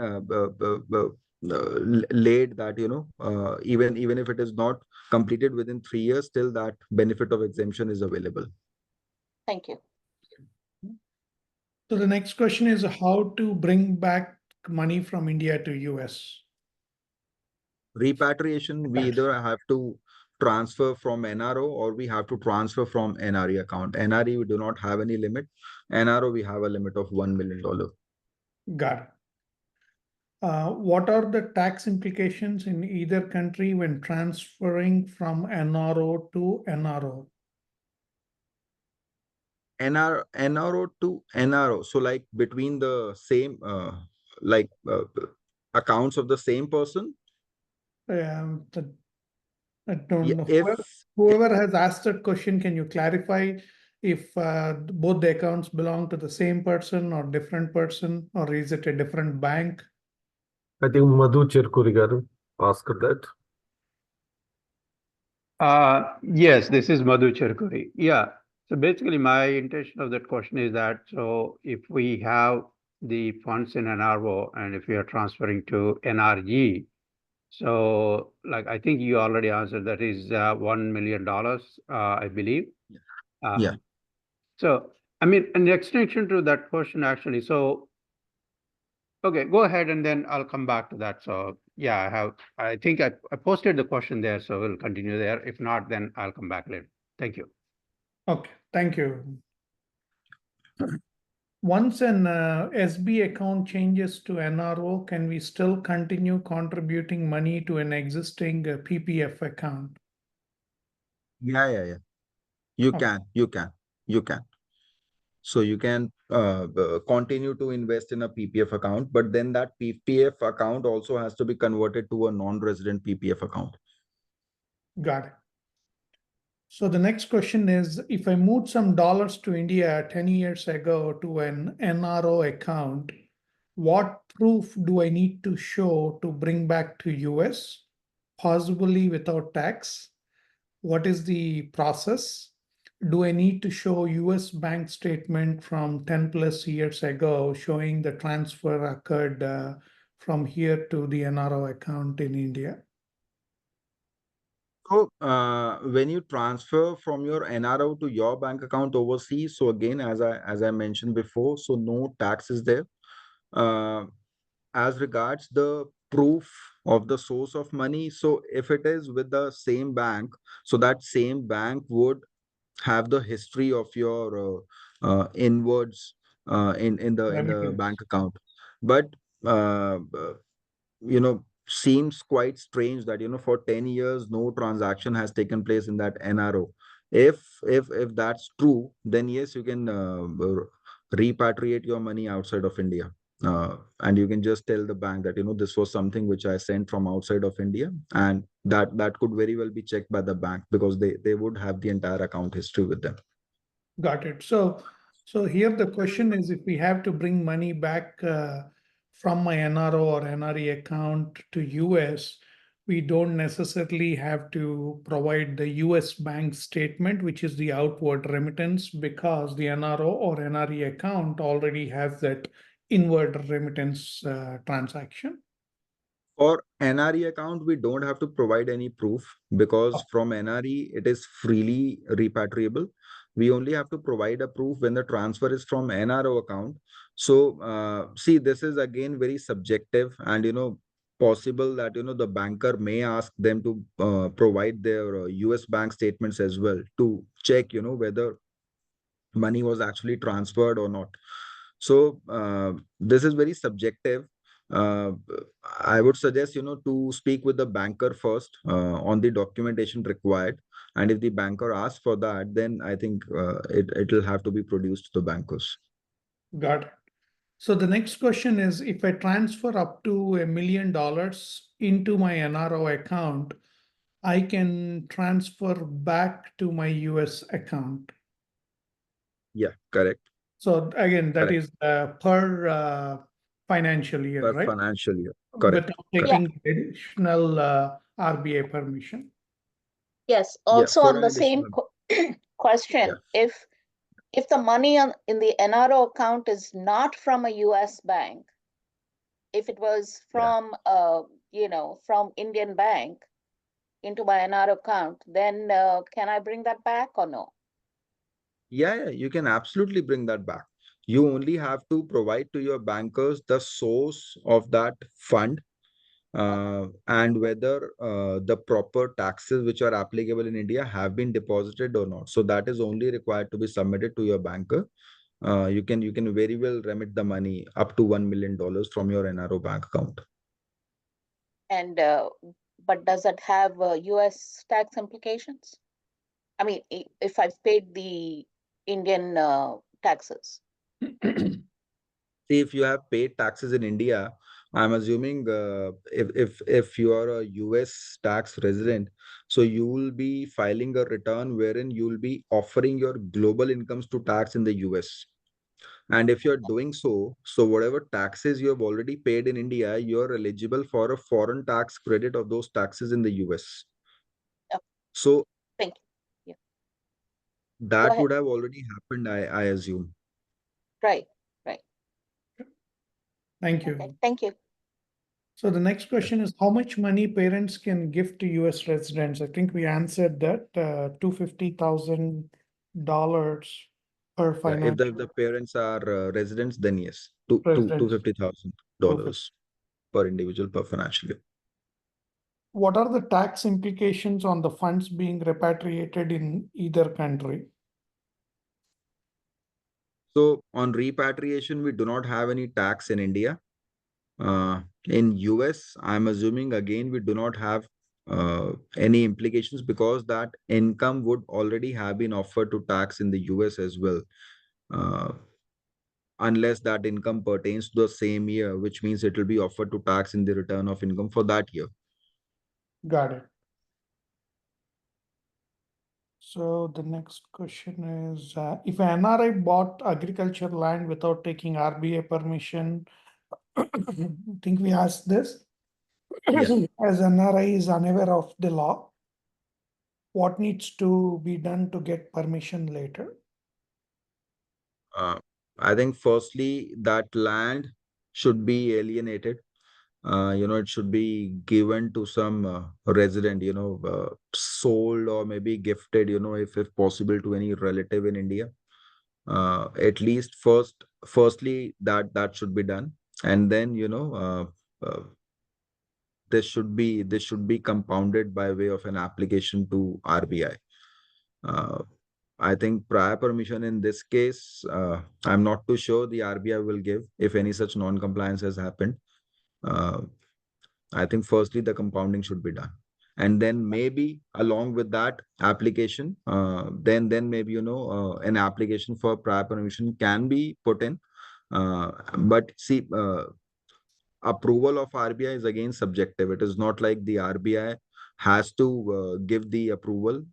laid that, even if it is not completed within 3 years, still that benefit of exemption is available. Thank you. So the next question is how to bring back money from India to US. Repatriation, we either have to transfer from NRO or we have to transfer from NRI account. NRI, we do not have any limit. NRO, we have a limit of $1 million. Got it. What are the tax implications in either country when transferring from NRO to NRO? NRO to NRO. So like between the same, accounts of the same person. I don't know. If Whoever has asked that question, can you clarify if both the accounts belong to the same person or different person, or is it a different bank? I think Madhu Cherkuri garu asked that. Yes, this is Madhu Cherkuri. Yeah. So basically, my intention of that question is that, so if we have the funds in NRO and if we are transferring to NRE, so like I think you already answered that is $1 million, I believe. Yeah. So I mean, an extension to that question actually. So okay, go ahead and then I'll come back to that. So yeah, I think I posted the question there, so we'll continue there. If not, then I'll come back later. Thank you. Okay, thank you. Once an SB account changes to NRO, can we still continue contributing money to an existing PPF account? Yeah. You Okay. you can. So you can continue to invest in a PPF account, but then that PPF account also has to be converted to a non-resident PPF account. Got it. So the next question is, if I moved some dollars to India 10 years ago to an NRO account, what proof do I need to show to bring back to US, possibly without tax? What is the process? Do I need to show US bank statement from 10 plus years ago showing the transfer occurred from here to the NRO account in India? So when you transfer from your NRO to your bank account overseas, so again, as I mentioned before, so no tax is there. As regards the proof of the source of money, so if it is with the same bank, so that same bank would have the history of your inwards in the bank account. But seems quite strange that for 10 years no transaction has taken place in that NRO. If that's true, then yes, you can repatriate your money outside of India. And you can just tell the bank that this was something which I sent from outside of India, and that could very well be checked by the bank because they would have the entire account history with them. Got it. So here the question is, if we have to bring money back from my NRO or NRE account to US, we don't necessarily have to provide the US bank statement, which is the outward remittance, because the NRO or NRE account already has that inward remittance transaction. For NRE account, we don't have to provide any proof because from NRE, it is freely repatriable. We only have to provide a proof when the transfer is from NRO account. So see, this is again very subjective, and possible that the banker may ask them to provide their US bank statements as well to check whether money was actually transferred or not. So this is very subjective. uh, I would suggest to speak with the banker first on the documentation required, and if the banker asks for that, then I think it will have to be produced to the bankers. Got it. So the next question is, if I transfer up to $1 million into my NRO account, I can transfer back to my US account. Yeah, correct. So again, that Correct. is per financial year, Per right? financial year. Correct. Without taking additional RBI permission. Yes, Yeah, also for on an the same additional. question, Yeah. if the money in the NRO account is not from a US bank, if it was from from Indian bank into my NRO account, then can I bring that back or no? Yeah, you can absolutely bring that back. You only have to provide to your bankers the source of that fund, and whether the proper taxes which are applicable in India have been deposited or not. So that is only required to be submitted to your banker. You can very well remit the money up to $1 million from your NRO bank account. And but does that have US tax implications? I mean, if I've paid the Indian taxes. See, if you have paid taxes in India, I'm assuming if you are a US tax resident, so you will be filing a return wherein you will be offering your global incomes to tax in the US. And if you're doing so, whatever taxes you have already paid in India, you're eligible for a foreign tax credit of those taxes in the US. Okay. So Thank you. That ahead. would have already happened, I assume. Right. Thank you. Okay. Thank you. So the next question is how much money parents can give to US residents? I think we answered that, $250,000 per Yeah, if financial the parents are residents, then yes, two residents. $250,000 per individual per financial year. What are the tax implications on the funds being repatriated in either country? So on repatriation, we do not have any tax in India. In US, I'm assuming again we do not have any implications because that income would already have been offered to tax in the US as well. Unless that income pertains to the same year, which means it will be offered to tax in the return of income for that year. Got it. So the next question is, if an NRI bought agriculture land without taking RBI permission, I think we asked this. Yeah. As NRI is unaware of the law, what needs to be done to get permission later? I think firstly, that land should be alienated. It should be given to some resident, sold or maybe gifted, if possible to any relative in India. At least firstly, that should be done. And then, this should be compounded by way of an application to RBI. I think prior permission in this case, I'm not too sure the RBI will give if any such non-compliance has happened. I think firstly the compounding should be done, and then maybe along with that application, then maybe an application for prior permission can be put in. But see, approval of RBI is again subjective. It is not like the RBI has to give the approval,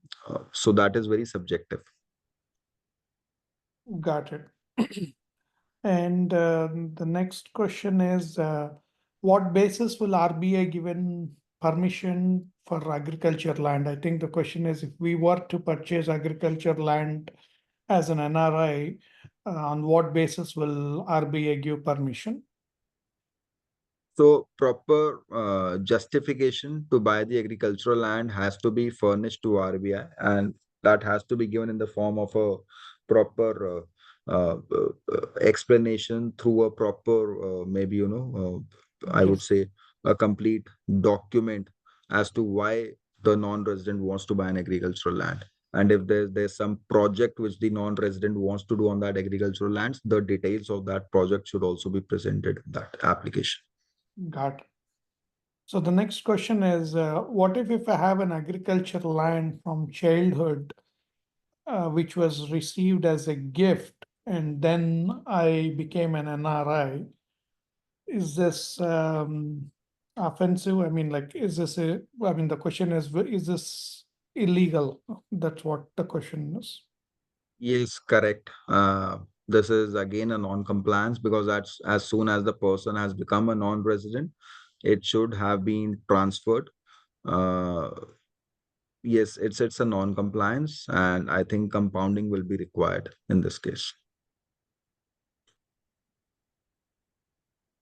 so that is very subjective. Got it. And the next question is, what basis will RBI given permission for agriculture land? I think the question is, if we were to purchase agriculture land as an NRI, on what basis will RBI give permission? So proper justification to buy the agricultural land has to be furnished to RBI, and that has to be given in the form of a proper explanation through a proper maybe I would say a complete document as to why the non-resident wants to buy an agricultural land. And if there's some project which the non-resident wants to do on that agricultural lands, the details of that project should also be presented in that application. Got it. So the next question is, what if I have an agriculture land from childhood, which was received as a gift, and then I became an NRI? Is this offensive? I mean, like, the question is this illegal? That's what the question is. Yes, correct. This is again a non-compliance because that's as soon as the person has become a non-resident, it should have been transferred. Yes, it's a non-compliance, and I think compounding will be required in this case.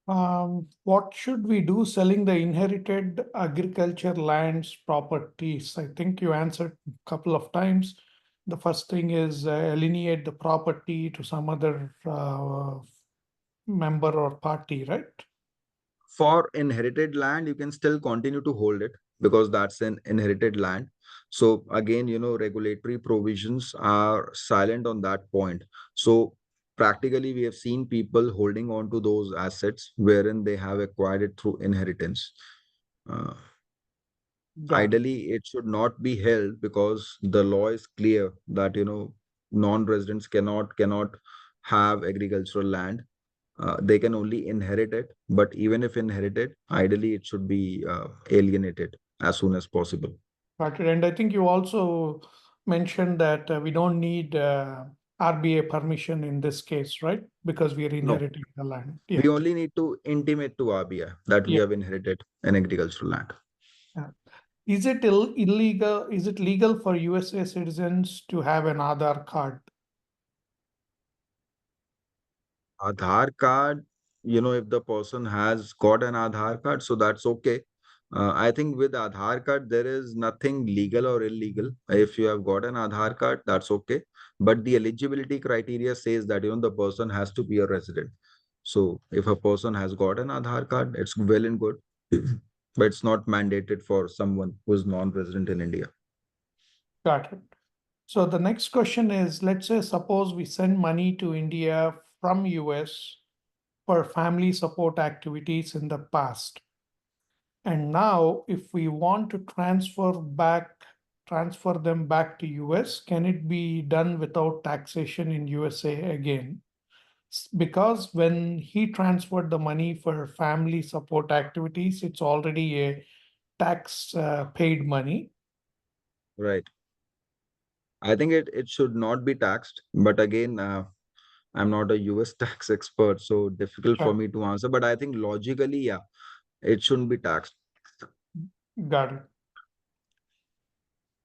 What should we do selling the inherited agriculture lands properties? I think you answered a couple of times. The first thing is alienate the property to some other member or party, right? For inherited land, you can still continue to hold it because that's an inherited land. So again, regulatory provisions are silent on that point. So practically, we have seen people holding on to those assets wherein they have acquired it through inheritance. Ideally, it should not be held because the law is clear that non-residents cannot have agricultural land. They can only inherit it, but even if inherited, ideally it should be alienated as soon as possible. Got it. And I think you also mentioned that we don't need RBA permission in this case, right? Because we are inheriting the land. Yeah. We only need to intimate to RBI that we have inherited an agricultural land. Yeah. Is it illegal? Is it legal for USA citizens to have an Aadhaar card? Aadhaar card, if the person has got an Aadhaar card, so that's okay. I think with Aadhaar card, there is nothing legal or illegal. If you have got an Aadhaar card, that's okay. But the eligibility criteria says that, the person has to be a resident. So if a person has got an Aadhaar card, it's well and good. But it's not mandated for someone who is non-resident in India. Got it. So the next question is, let's say, suppose we send money to India from US for family support activities in the past. And now if we want to transfer them back to US, can it be done without taxation in USA again? Because when he transferred the money for family support activities, it's already a tax paid money. Right. I think it should not be taxed. But again, I'm not a US tax expert, so difficult for Sure. me to answer. But I think logically, yeah, it shouldn't be taxed. Got it.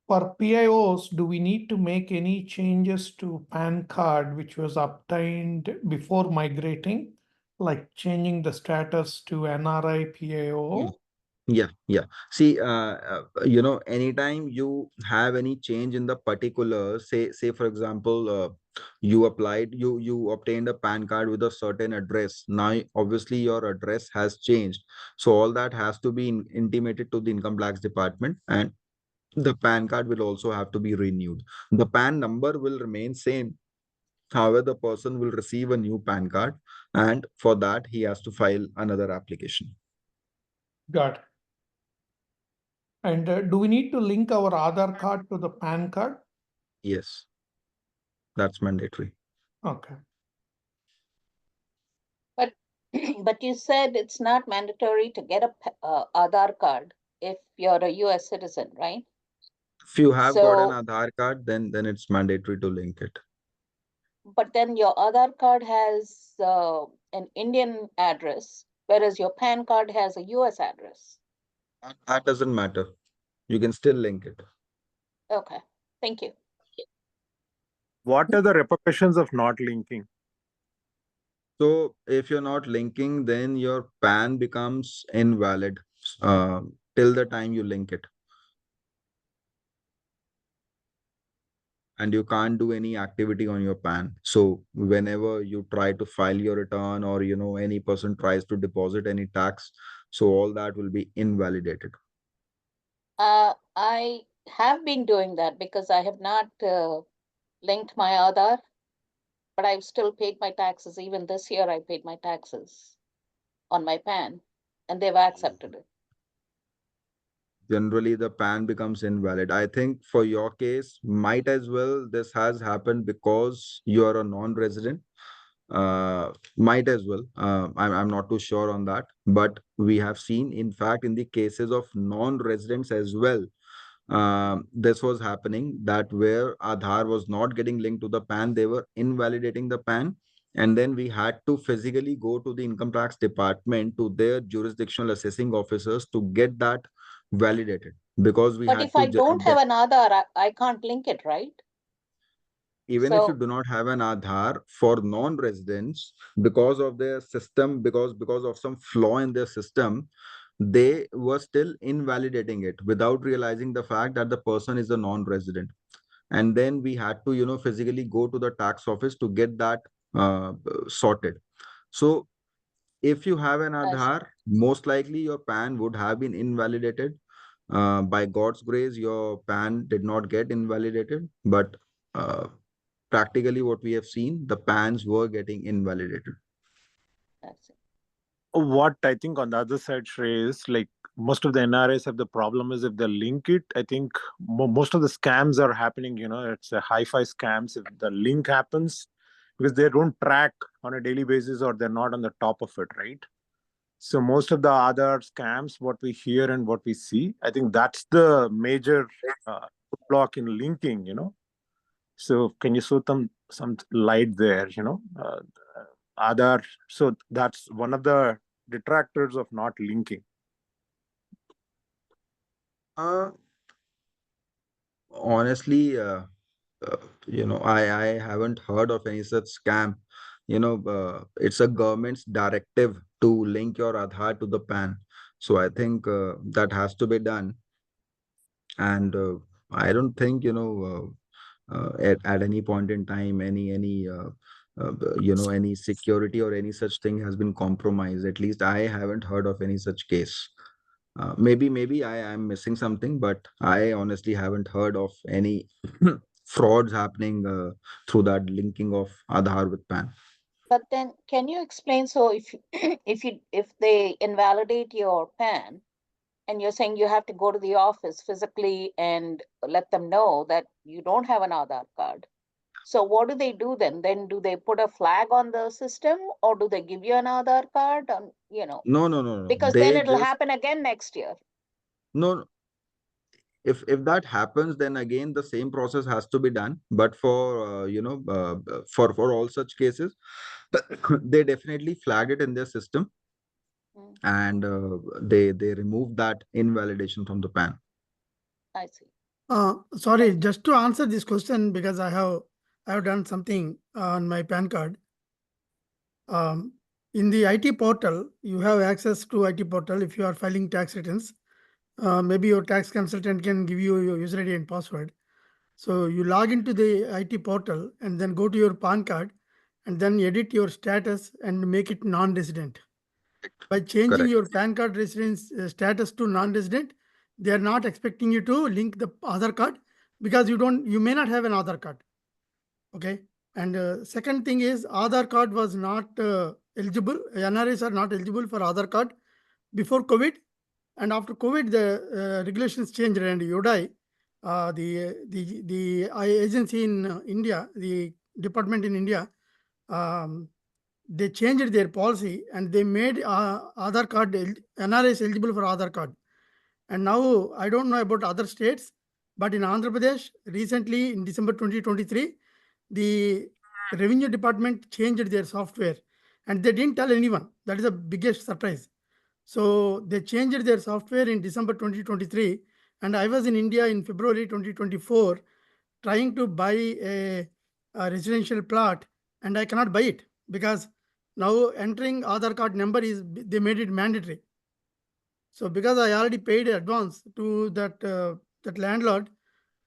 For PIOs, do we need to make any changes to PAN card which was obtained before migrating, like changing the status to NRI PIO? Yeah. See, anytime you have any change in the particular, say for example, you obtained a PAN card with a certain address. Now, obviously, your address has changed, so all that has to be intimated to the income tax department, and the PAN card will also have to be renewed. The PAN number will remain same. However, the person will receive a new PAN card, and for that he has to file another application. Got it. And do we need to link our Aadhaar card to the PAN card? Yes, that's mandatory. Okay. But but you said it's not mandatory to get a Aadhaar card if you're a US citizen, right? If you have got an So, Aadhaar card, then it's mandatory to link it. but then your Aadhaar card has an Indian address, whereas your PAN card has a US address. That doesn't matter. You can still link it. Okay, thank you. What are the repercussions of not linking? So if you're not linking, then your PAN becomes invalid till the time you link it. And you can't do any activity on your PAN. So whenever you try to file your return, or any person tries to deposit any tax, so all that will be invalidated. I have been doing that because I have not linked my Aadhaar, but I've still paid my taxes. Even this year, I paid my taxes on my PAN, and they've accepted it. Generally the PAN becomes invalid. I think for your case, might as well this has happened because you are a non-resident. Might as well. I'm not too sure on that, but we have seen, in fact, in the cases of non-residents as well, this was happening, that where Aadhaar was not getting linked to the PAN, they were invalidating the PAN. And then we had to physically go to the income tax department, to their jurisdictional assessing officers, to get that validated, because we But had if to I don't have an Aadhaar, I can't link it, right? even if you So, do not have an Aadhaar for non-residents, because of their system, because of some flaw in their system, they were still invalidating it without realizing the fact that the person is a non-resident. And then we had to physically go to the tax office to get that sorted. So if you have an I see. Aadhaar, most likely your PAN would have been invalidated. By God's grace, your PAN did not get invalidated, but practically what we have seen, the PANs were getting invalidated. I see. What I think on the other side, Shrey, is like most of the NRIs have the problem is if they link it, I think most of the scams are happening, it's a hi-fi scams if the link happens, because they don't track on a daily basis or they're not on the top of it, right? So most of the other scams, what we hear and what we see, I think that's the major block in linking, So can you show some light there, Aadhaar? So that's one of the detractors of not linking. Uh, honestly, I haven't heard of any such scam. It's a government's directive to link your Aadhaar to the PAN. So I think that has to be done. And I don't think, at any point in time, any security or any such thing has been compromised. At least I haven't heard of any such case. Maybe I am missing something, but I honestly haven't heard of any frauds happening through that linking of Aadhaar with PAN. But then, can you explain? So, if if they invalidate your PAN, and you're saying you have to go to the office physically and let them know that you don't have an Aadhaar card. So what do they do then? Then do they put a flag on the system, or do they give you an Aadhaar card? No. Because then They it'll just happen again next year. no. If that happens, then again the same process has to be done. But for all such cases, they definitely flag it in their system, Mm, and they remove that invalidation from the PAN. I see. Sorry, just to answer this question, because I have done something on my PAN card. In the IT portal, you have access to IT portal if you are filing tax returns. Maybe your tax consultant can give you your user ID and password. So you log into the IT portal and then go to your PAN card and then edit your status and make it non-resident. By changing Correct. your PAN card residence status to non-resident, they are not expecting you to link the Aadhaar card because you may not have an Aadhaar card. Okay. And second thing is Aadhaar card was not eligible. NRIs are not eligible for Aadhaar card before COVID. And after COVID, the regulations changed, and UDAI, the agency in India, the department in India, they changed their policy and they made Aadhaar card NRIs eligible for Aadhaar card. And now I don't know about other states, but in Andhra Pradesh, recently in December 2023, the revenue department changed their software and they didn't tell anyone. That is the biggest surprise. So they changed their software in December 2023, and I was in India in February 2024 trying to buy a residential plot, and I cannot buy it because now entering Aadhaar card number they made it mandatory. So because I already paid advance to that landlord,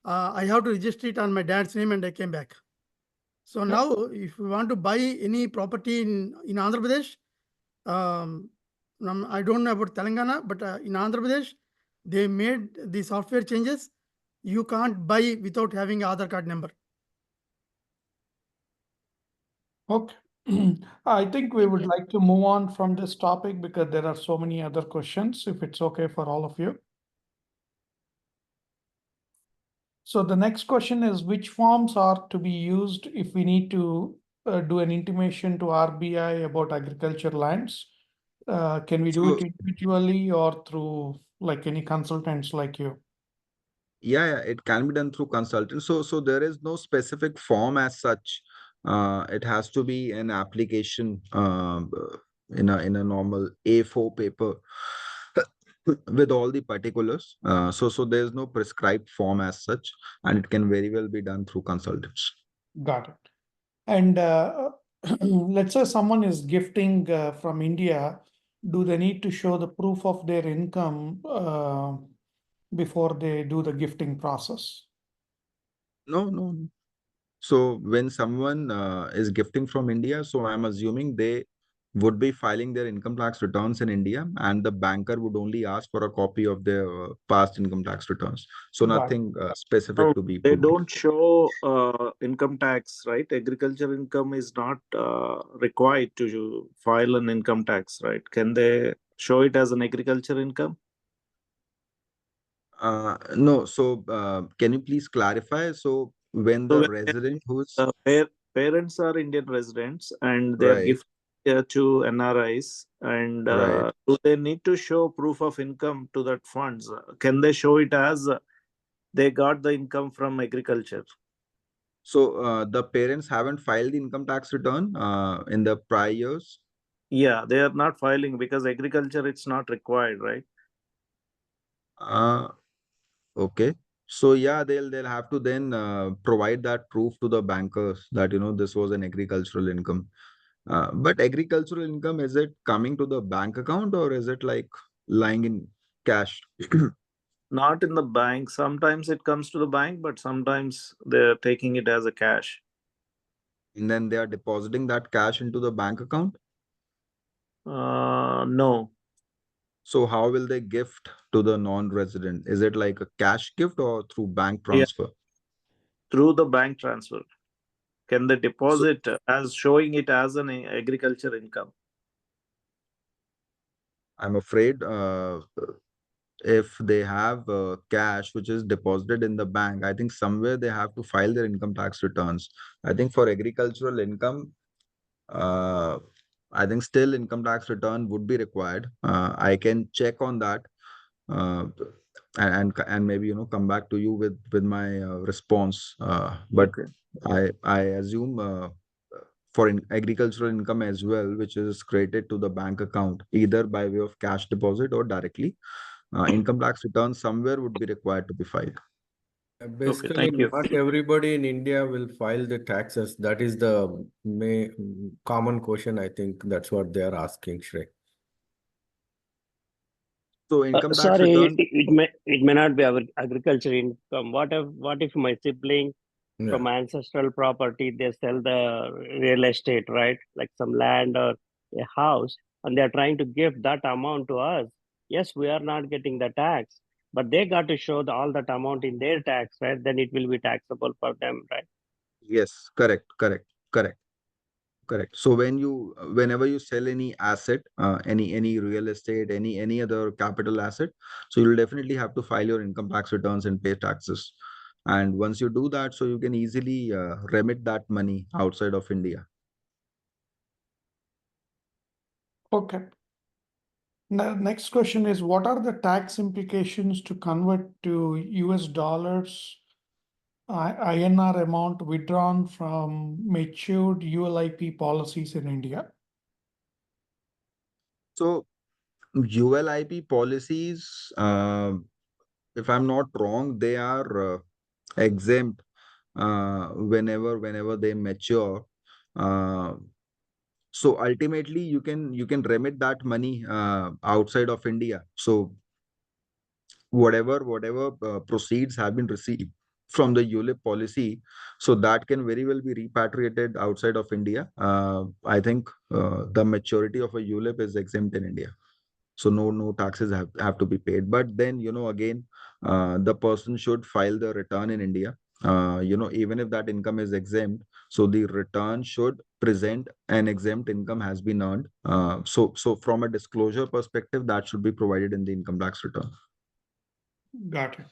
I have to register it on my dad's name, and I came back. So now, if you want to buy any property in Andhra Pradesh, I don't know about Telangana, but in Andhra Pradesh, they made the software changes. You can't buy without having Aadhaar card number. Okay. I think we would like to move on from this topic because there are so many other questions, if it's okay for all of you. So the next question is, which forms are to be used if we need to do an intimation to RBI about agriculture lands? Can we do it individually or through like any consultants like you? Yeah, it can be done through consultants. So there is no specific form as such. It has to be an application in a normal A4 paper with all the particulars. So there's no prescribed form as such, and it can very well be done through consultants. Got it. And let's say someone is gifting from India, do they need to show the proof of their income before they do the gifting process? No. So when someone is gifting from India, so I'm assuming they would be filing their income tax returns in India, and the banker would only ask for a copy of their past income tax returns. So Got it. nothing specific No, to be they proved. don't show income tax, right? Agriculture income is not required to file an income tax, right? Can they show it as an agriculture income? No. So can you please clarify? So when So the when resident who's parents are Indian residents and they are right, gifted to NRIs, and right. do they need to show proof of income to that funds? Can they show it as they got the income from agriculture? So the parents haven't filed the income tax return in the prior years. Yeah, they are not filing because agriculture it's not required, right? Okay. So yeah, they'll have to then provide that proof to the bankers that this was an agricultural income. But agricultural income, is it coming to the bank account or is it like lying in cash? Not in the bank. Sometimes it comes to the bank, but sometimes they're taking it as a cash. And then they are depositing that cash into the bank account. No. So how will they gift to the non-resident? Is it like a cash gift or through bank Yeah, transfer? through the bank transfer. Can they So deposit as showing it as an agriculture income? I'm afraid if they have cash which is deposited in the bank, I think somewhere they have to file their income tax returns. I think for agricultural income, uh, I think still income tax return would be required. I can check on that, uh, and maybe come back to you with my response. But Okay. I assume for agricultural income as well, which is credited to the bank account either by way of cash deposit or directly, income tax return somewhere would be required to be filed. Basically, thank you. not everybody in India will file the taxes. That is the common question. I think that's what they are asking, Shrey. So income tax Sorry, return. it may not be our agriculture income. What if my sibling from ancestral property, they sell the real estate, right? Like some land or a house, and they're trying to give that amount to us. Yes, we are not getting the tax, but they got to show all that amount in their tax, right? Then it will be taxable for them, right? Yes, correct. So whenever you sell any asset, any real estate, any other capital asset, so you'll definitely have to file your income tax returns and pay taxes. And once you do that, so you can easily remit that money outside of India. Okay. Now, next question is, what are the tax implications to convert to US dollars INR amount withdrawn from matured ULIP policies in India? So ULIP policies, if I'm not wrong, they are exempt whenever they mature. So ultimately you can remit that money outside of India. So whatever proceeds have been received from the ULIP policy, so that can very well be repatriated outside of India. I think the maturity of a ULIP is exempt in India. So no taxes have to be paid. But then again, the person should file the return in India. Even if that income is exempt, so the return should present an exempt income has been earned. So from a disclosure perspective, that should be provided in the income tax return. Got it.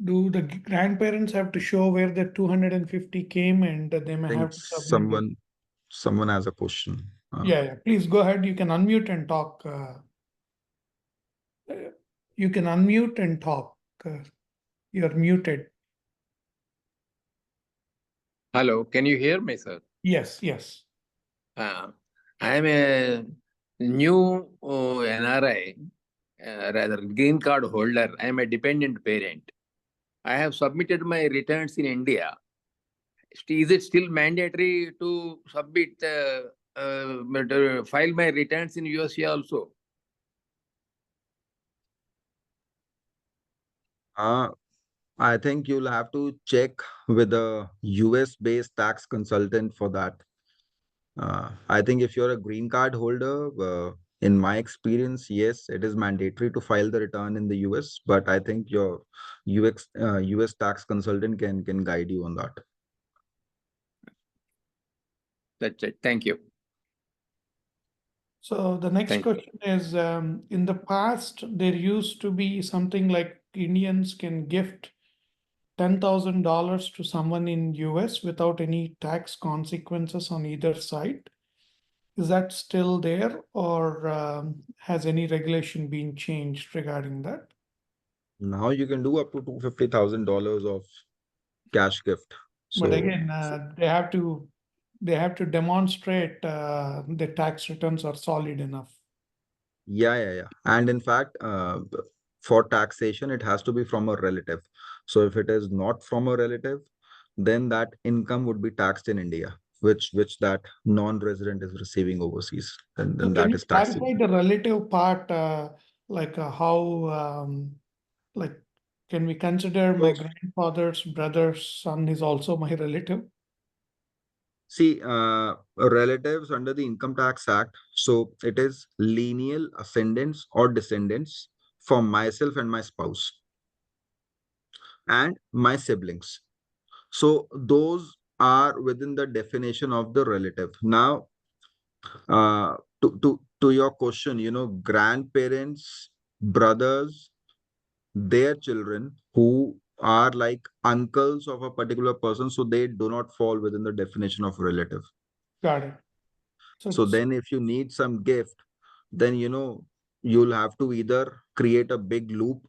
Do the grandparents have to show where the 250 came, and they may I think have to submit it? someone has a question. Yeah. Please go ahead. You can unmute and talk. You can unmute and talk. You're muted. Hello, can you hear me, sir? Yes. I am a new NRI, rather green card holder. I am a dependent parent. I have submitted my returns in India. Is it still mandatory to submit, file my returns in USA also? I think you'll have to check with a US-based tax consultant for that. I think if you're a green card holder, in my experience, yes, it is mandatory to file the return in the US, but I think your US tax consultant can guide you on that. That's it. Thank you. So the next question is, in the past, there used to be something like Indians can gift $10,000 to someone in US without any tax consequences on either side. Is that still there, or has any regulation been changed regarding that? Now you can do up to $250,000 of cash gift. But So again, they have to demonstrate the tax returns are solid enough. Yeah. And in fact, for taxation, it has to be from a relative. So if it is not from a relative, then that income would be taxed in India, which that non-resident is receiving overseas, and So then can that you is taxable. clarify the relative part, how, like, can we consider my So- grandfather's brother's son is also my relative? See, relatives under the Income Tax Act, so it is lineal ascendants or descendants for myself and my spouse and my siblings. So those are within the definition of the relative. Now, to your question, grandparents, brothers, their children who are like uncles of a particular person, so they do not fall within the definition of relative. Got it. So then if you need some gift, then you'll have to either create a big loop,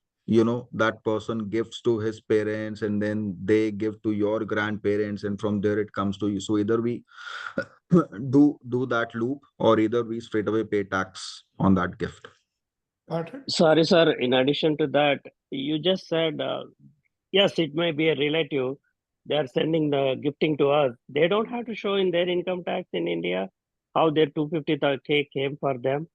that person gives to his parents and then they give to your grandparents, and from there it comes to you. So either we do that loop, or either we straight away pay tax on that gift. Got it. Sorry, sir. In addition to that, you just said, yes, it may be a relative. They are sending the gifting to us. They don't have to show in their income tax in India how their 250K came for them.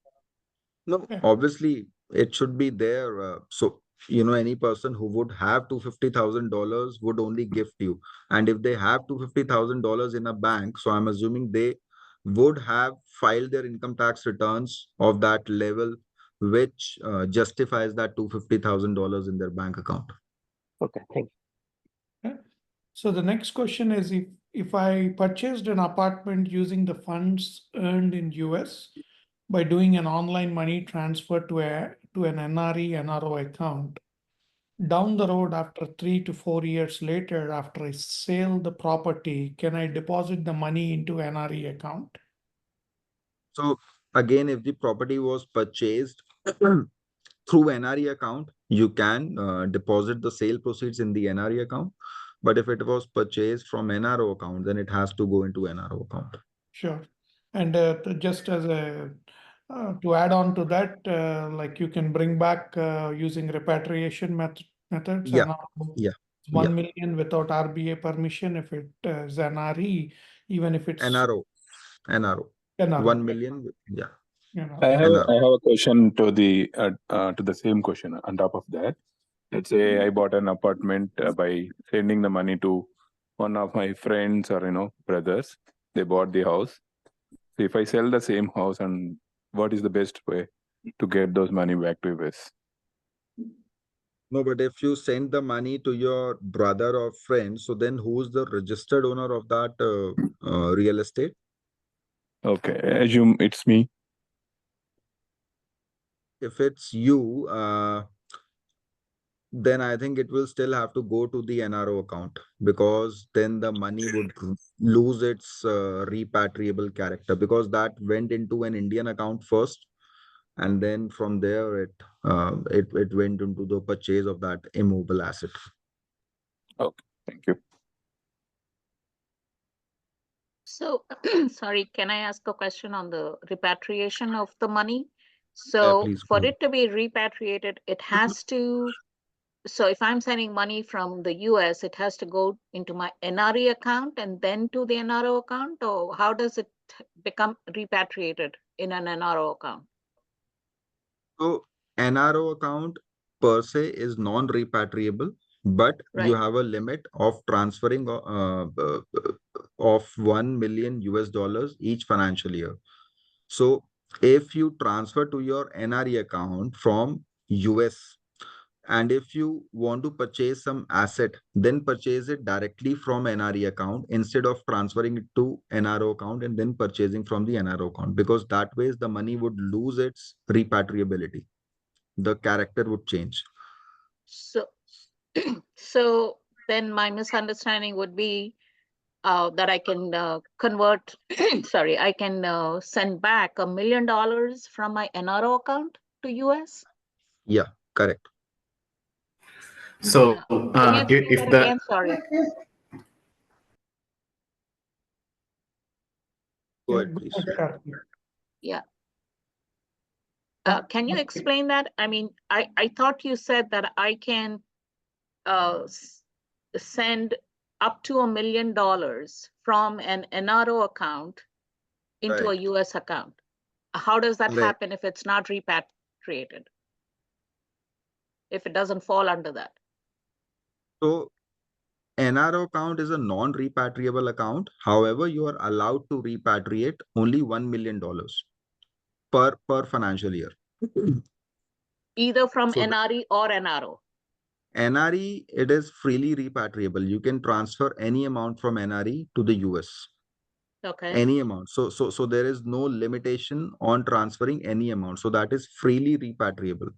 No, Yeah. obviously it should be there. So any person who would have $250,000 would only gift you, and if they have $250,000 in a bank, so I'm assuming they would have filed their income tax returns of that level, which justifies that $250,000 in their bank account. Okay, thank you. Yeah. So the next question is, if I purchased an apartment using the funds earned in US by doing an online money transfer to an NRI NRO account, down the road after 3 to 4 years later, after I sell the property, can I deposit the money into NRI account? So again, if the property was purchased through NRE account, you can deposit the sale proceeds in the NRE account. But if it was purchased from NRO account, then it has to go into NRO account. Sure. And just as a to add on to that, like you can bring back using repatriation methods. Yeah. And Yeah. 1 million without RBA permission if it is an RE, even if it's NRO. 1 million. Yeah. I have a question to the same question on top of that. Let's say I bought an apartment by sending the money to one of my friends or brothers. They bought the house. So if I sell the same house, and what is the best way to get those money back to US? No, but if you send the money to your brother or friend, so then who's the registered owner of that real estate? Okay, assume it's me. If it's you, then I think it will still have to go to the NRO account, because then the money would lose its repatriable character, because that went into an Indian account first, and then from there it went into the purchase of that immobile asset. Okay, thank you. So, sorry, can I ask a question on the repatriation of the money? So please go for ahead. it to be repatriated, it has to, so if I'm sending money from the US, it has to go into my NRE account and then to the NRO account, or how does it become repatriated in an NRO account? So NRO account per se is non-repatriable, but you Right. have a limit of transferring of 1 million US dollars each financial year. So if you transfer to your NRE account from US, and if you want to purchase some asset, then purchase it directly from NRE account instead of transferring it to NRO account and then purchasing from the NRO account, because that way the money would lose its repatriability. The character would change. So, so then my misunderstanding would be that I can convert, sorry, I can send back $1 million from my NRO account to US? Yeah, correct. So Can you explain if that the again? Sorry. Go ahead, please. Yeah. Can you explain that? I mean, I thought you said that I can send up to $1 million from an NRO account into a Right. US account. How does that Correct. happen if it's not repatriated? If it doesn't fall under that? So NRO account is a non-repatriable account. However, you are allowed to repatriate only $1 million per financial year. Either from So the NRE or NRO. NRE, it is freely repatriable. You can transfer any amount from NRE to the US. Okay. Any amount. So there is no limitation on transferring any amount. So that is freely repatriable.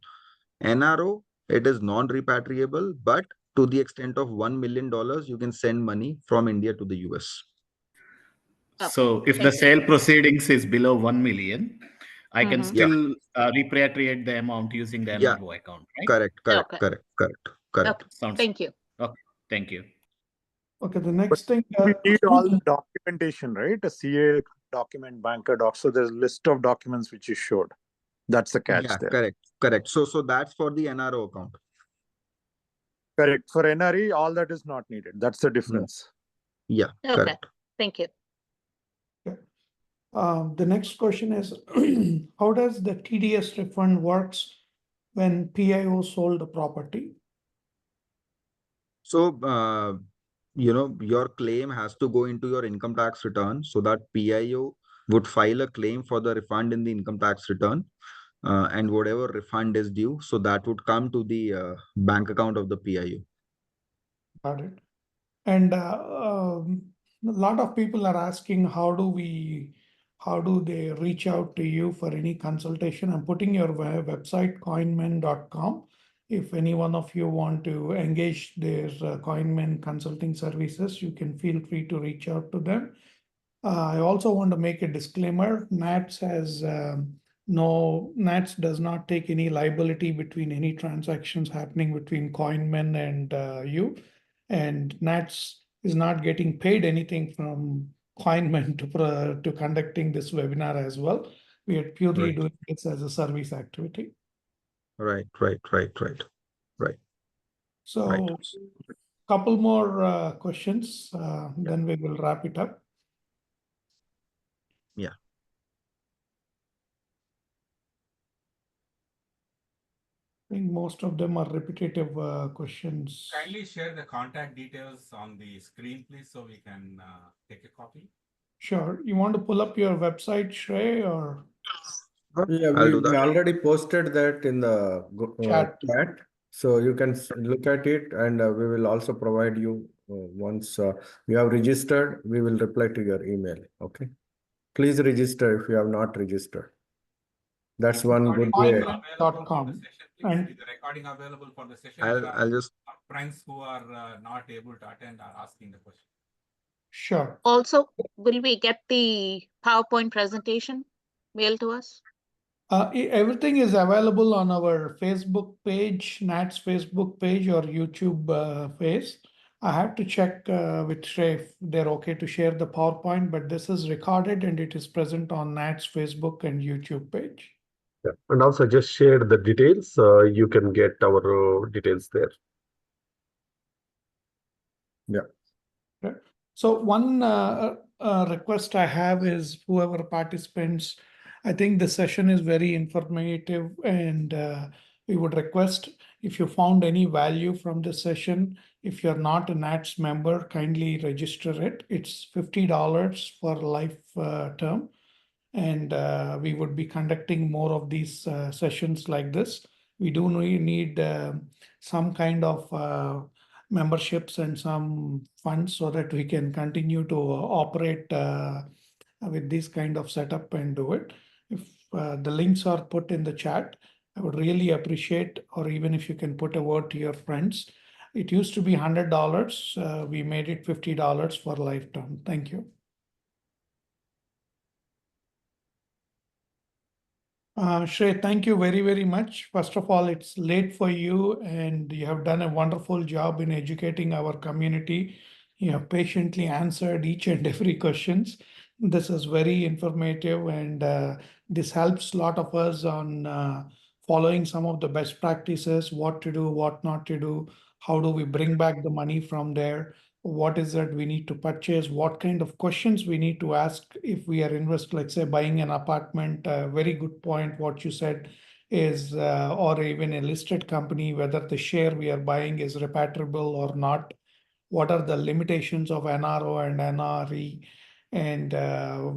NRO, it is non-repatriable, but to the extent of $1 million, you can send money from India to the US. So if the sale proceedings is below 1 million, I can Mhm. still repatriate the amount using the Yeah. NRO account, right? Correct. Okay. Correct. Sounds Thank you. okay. Thank you. Okay, the next thing. We need all the documentation, right? A CA document, banker doc. So there's a list of documents which you showed. That's the catch Yeah, there. correct. So that's for the NRO account. Correct. For NRE, all that is not needed. That's the difference. Yeah, Okay. correct. Thank you. The next question is, how does the TDS refund works when PIO sold the property? So, your claim has to go into your income tax return so that PIO would file a claim for the refund in the income tax return. And whatever refund is due, so that would come to the bank account of the PIO. Got it. And a lot of people are asking, how do they reach out to you for any consultation? I'm putting your website, coinmen.com. If any one of you want to engage their Coinmen consulting services, you can feel free to reach out to them. I also want to make a disclaimer. NATS NATS does not take any liability between any transactions happening between Coinmen and you. And NATS is not getting paid anything from Coinmen to conducting this webinar as well. We are purely doing this as a service activity. Right. So, couple more questions, then we will wrap it up. Yeah. I think most of them are repetitive questions. Kindly share the contact details on the screen, please, so we can take a copy. Sure. You want to pull up your website, Shrey, or? Yeah, I'll do we that. already posted that in the Chat. chat. So you can look at it, and we will also provide you once you have registered, we will reply to your email. Okay. Please register if you have not registered. That's one good way. Coinmen.com. And Is the recording available for the session? I'll just. Friends who are not able to attend are asking the question. sure. Also, will we get the PowerPoint presentation mailed to us? Everything is available on our Facebook page, NATS Facebook page, or YouTube page. I have to check with Shrey if they're okay to share the PowerPoint, but this is recorded and it is present on NATS Facebook and YouTube page. Yeah. And also just share the details. You can get our details there. Yeah. So one request I have is whoever participants, I think the session is very informative, and we would request if you found any value from the session, if you're not a NATS member, kindly register it. It's $50 for life term. And we would be conducting more of these sessions like this. We do need some kind of memberships and some funds so that we can continue to operate with this kind of setup and do it. If the links are put in the chat, I would really appreciate, or even if you can put a word to your friends. It used to be $100. We made it $50 for lifetime. Thank you. Shrey, thank you very, very much. First of all, it's late for you, and you have done a wonderful job in educating our community. You have patiently answered each and every questions. This is very informative, and this helps a lot of us on following some of the best practices, what to do, what not to do, how do we bring back the money from there, what is it we need to purchase, what kind of questions we need to ask if we are let's say buying an apartment. Very good point what you said is, or even a listed company, whether the share we are buying is repatriable or not. What are the limitations of NRO and NRE? And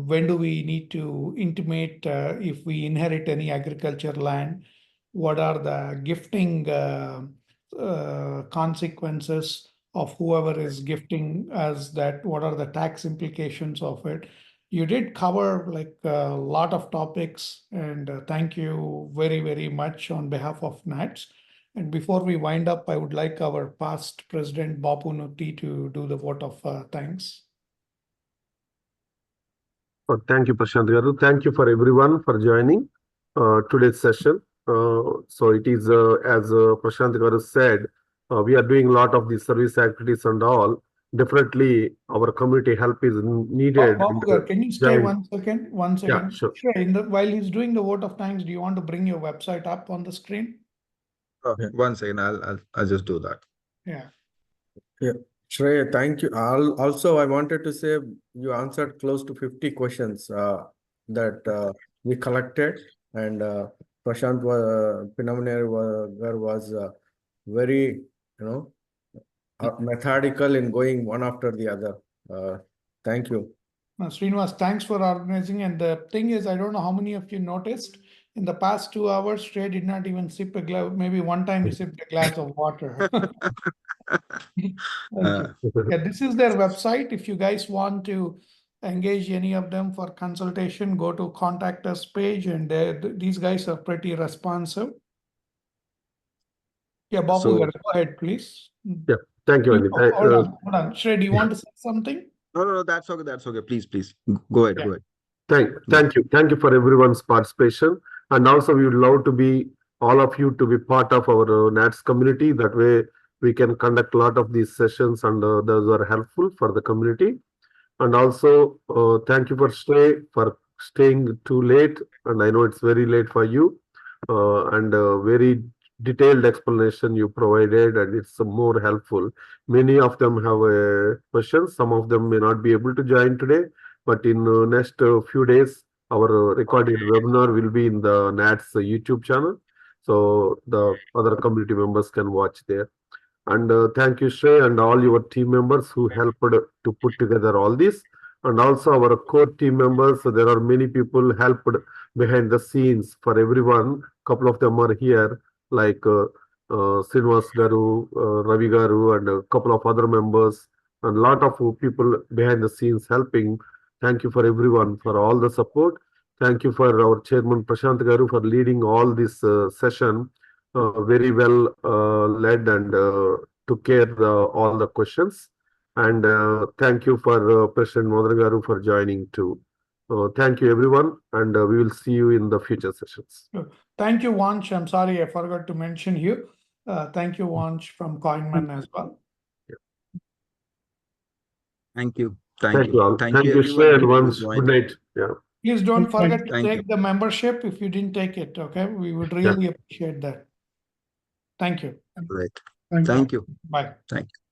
when do we need to intimate if we inherit any agriculture land? What are the gifting consequences of whoever is gifting us that? What are the tax implications of it? You did cover like a lot of topics, and thank you very, very much on behalf of NATS. And before we wind up, I would like our past president, Bapu Nutti, to do the vote of thanks. Thank you, Prashant Garu. Thank you for everyone for joining today's session. So it is, as Prashant Garu said, we are doing a lot of the service activities and all. Definitely, our community help is needed. Bapu Garu, can you stay 1 second? 1 second. Yeah, sure. While he's doing the vote of thanks, do you want to bring your website up on the screen? 1 second, I'll just do that. Yeah. Yeah. Shreya, thank you. Also, I wanted to say you answered close to 50 questions that we collected, and Prashant was very, methodical in going one after the other. Thank you. Srinivas, thanks for organizing. And the thing is, I don't know how many of you noticed, in the past 2 hours, Shreya did not even sip a glass. Maybe one time he sipped a glass of water. Thank you. Yeah, this is their website. If you guys want to engage any of them for consultation, go to contact us page, and these guys are pretty responsive. Yeah, Bapu, So- go ahead, please. Yeah, thank you, Andy. Hold on. Shreya, do you want to say something? No, that's okay. Please. Go ahead. Yeah. Go ahead. Thank you for everyone's participation, and also we would love to be all of you to be part of our NATS community. That way we can conduct a lot of these sessions, and those are helpful for the community. And also thank you for staying too late, and I know it's very late for you, and very detailed explanation you provided, and it's more helpful. Many of them have questions. Some of them may not be able to join today, but in next few days, our recorded webinar will be in the NATS YouTube channel, so the other community members can watch there. And thank you, Shrey, and all your team members who helped to put together all this. And also our core team members. So there are many people helped behind the scenes for everyone. Couple of them are here, like Srinivas Garu, Ravi Garu, and a couple of other members, and a lot of people behind the scenes helping. Thank you for everyone for all the support. Thank you for our chairman Prashant Garu for leading all this session. Very well led, and took care all the questions. And thank you for President Modra Garu for joining too. Thank you everyone, and we will see you in the future sessions. Thank you, Vansh. I'm sorry I forgot to mention you. Thank you, Vansh from Coinman as well. Thank you. Thank you all. Thank you, everyone Shrey, and who once joined. good night. Yeah. Please don't forget to Thank take you. the membership if you didn't take it. Okay, we would really appreciate that. Thank you. Right. Thank Thank you. Bye. Thank you.